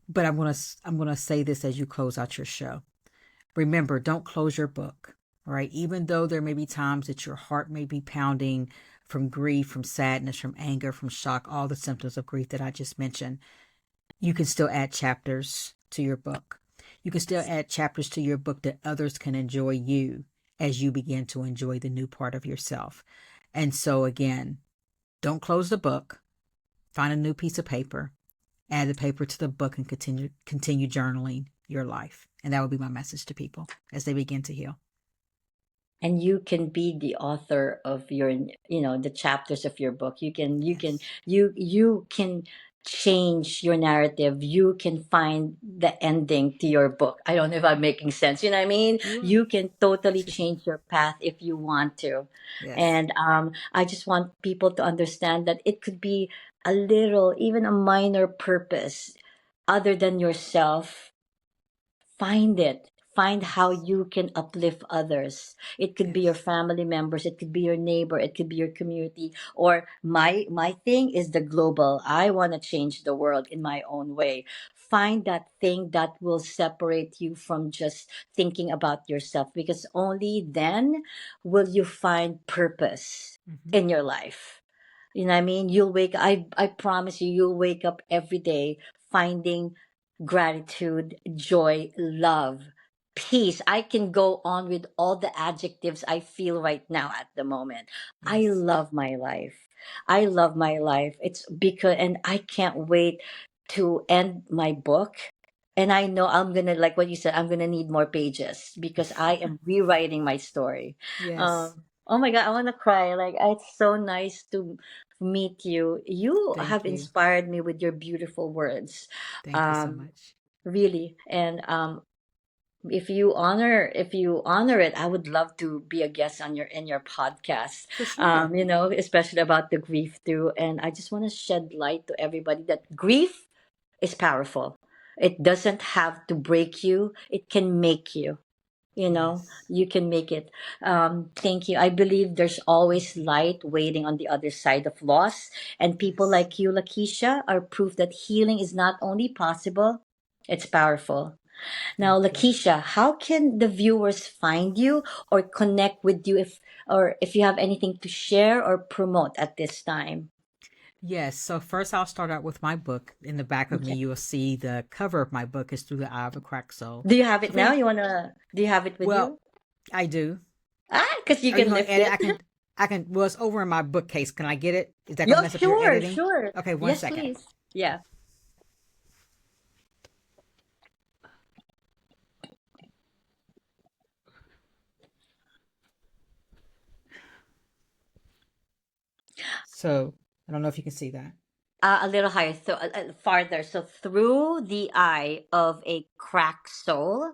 but I'm gonna say this as you close out your show. Remember, don't close your book. All right. Even though there may be times that your heart may be pounding from grief, from sadness, from anger, from shock, all the symptoms of grief that I just mentioned, you can still add chapters to your book. You can still add chapters to your book that others can enjoy you as you begin to enjoy the new part of yourself. And so again, don't close the book. Find a new piece of paper, add the paper to the book, and continue journaling your life. And that would be my message to people as they begin to heal. And you can be the author of your, the chapters of your book. Yes. You can change your narrative. You can find the ending to your book. I don't know if I'm making sense, you know what I mean? You are. You can totally change your path if you want to. Yes. And I just want people to understand that it could be a little, even a minor purpose other than yourself. Find it. Find how Yes. you can uplift others. It could be your Yes. family members, it could be your neighbor, it could be your community, or my thing is the global. I want to change the world in my own way. Find that thing that will separate you from just thinking about yourself, because only then will you find purpose Mm-hmm. in your life. You know what I mean? I promise you, you'll wake up every day finding gratitude, joy, love, peace. I can go on with all the adjectives I feel right now at the moment. I Yes. love my life. I love my life. It's because, and I can't wait to end my book. And I know I'm gonna, like what you said, I'm gonna need more pages because I am rewriting my story. Yes. Oh my God, I wanna cry. Like, it's so nice to meet you. You Thank have you. inspired me with your beautiful words. Thank you so Um, much. really. And if you honor it, I would love to be a guest on your podcast. For sure. Especially about the grief too. And I just want to shed light to everybody that grief is powerful. It doesn't have to break you, it can make you. Yes. You can make it. Thank you. I believe there's Thank always you. light waiting on the other side of loss. And people Yes. like you, Lakeisha, are proof that healing is not only possible, it's powerful. Now, Thank you. Lakeisha, how can the viewers find you or connect with you, if you have anything to share or promote at this time? Yes. So first I'll start out with my book. In the back of me, Okay. you will see the cover of my book is Through the Eye of a Cracked Soul. Do you have So it for now? you, Do you have it with well, you? I do. Because you Are you can going to lift edit? it. I can, well, it's over in my bookcase. Can I get it? Is that going to Yo, mess up your sure, editing? sure. Okay, one Yes, second. please. Yeah. So I don't know if you can see that. A little higher, so farther. So through the eye of a cracked soul. Am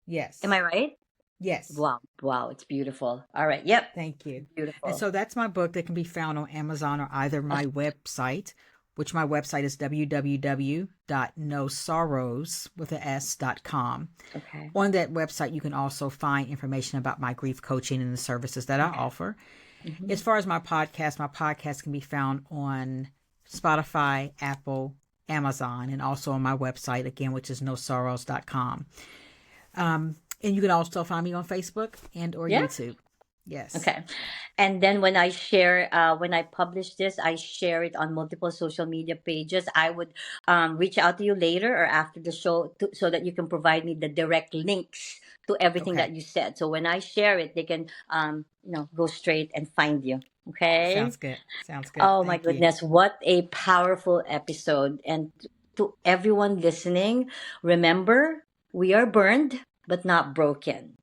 Yes. I right? Yes. Wow, wow, it's beautiful. All right. Yep. Thank you. And Beautiful. so that's my book that can be found on Amazon or either my website, which my website is www.nosorrows.com. Okay. On that website, you can also find information about my grief coaching and the services that I Okay. offer. Hmm. As far as my podcast can be found on Spotify, Apple, Amazon, and also on my website again, which is nosorrows.com. And you can also find me on Facebook and or Yeah. YouTube. Yes. Okay. And then when I publish this, I share it on multiple social media pages. I would reach out to you later or after the show so that you can provide me the direct links to everything Okay. that you said. So when I share it, they can, go straight and find you. Okay. Sounds good. Sounds good. Oh my Thank you. goodness. What a powerful episode. And to everyone listening, remember, we are burned, but not broken.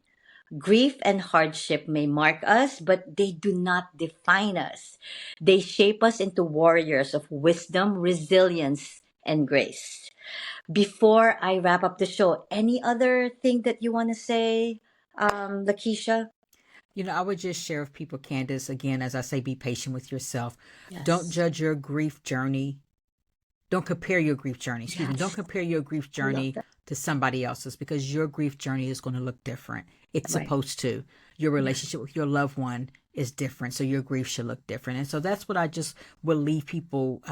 Grief and hardship may mark us, but they do not define us. They shape us into warriors of wisdom, resilience, and grace. Before I wrap up the show, any other thing that you want to say, Lakeisha? I would just share with people, Candace, again, as I say, be patient with yourself. Don't Yes. judge your grief journey. Don't compare your grief journey. Excuse me. Don't Yes. compare your grief I love journey that. to somebody else's, because your grief journey is going to look different. It's Right. supposed to. Your Yes. relationship with your loved one is different, so your grief should look different. And so that's what I just will leave people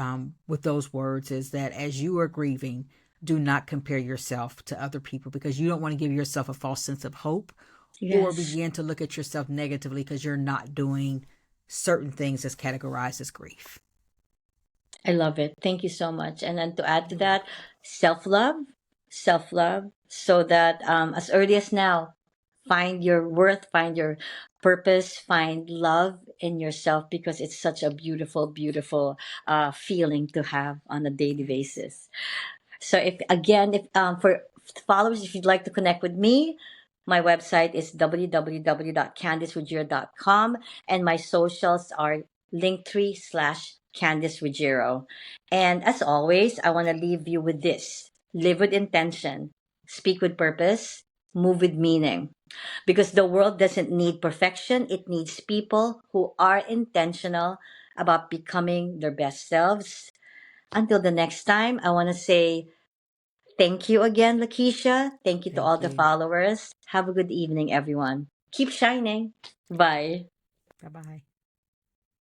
with those words, is that as you are grieving, do not compare yourself to other people, because you don't want to give yourself a false sense of hope or Yes. begin to look at yourself negatively because you're not doing certain things as categorized as grief. I love it. Thank you so much. And then to add to You're that, welcome. self love, so that as early as now, find your worth, find your purpose, find love in yourself, because it's such a beautiful, beautiful feeling to have on a daily Yes. basis. So if for followers, if you'd like to connect with me, my website is www.candiceruggiero.com, and my socials are linktree/Candice Ruggiero. And as always, I want to leave you with this: live with intention, speak with purpose, move with meaning. Because the world doesn't need perfection, it needs people who are intentional about becoming their best selves. Until the next time, I want to say thank you again, Lakeisha. Thank you to all Thank the you. followers. Have a good evening, everyone. Keep shining. Bye. Bye bye.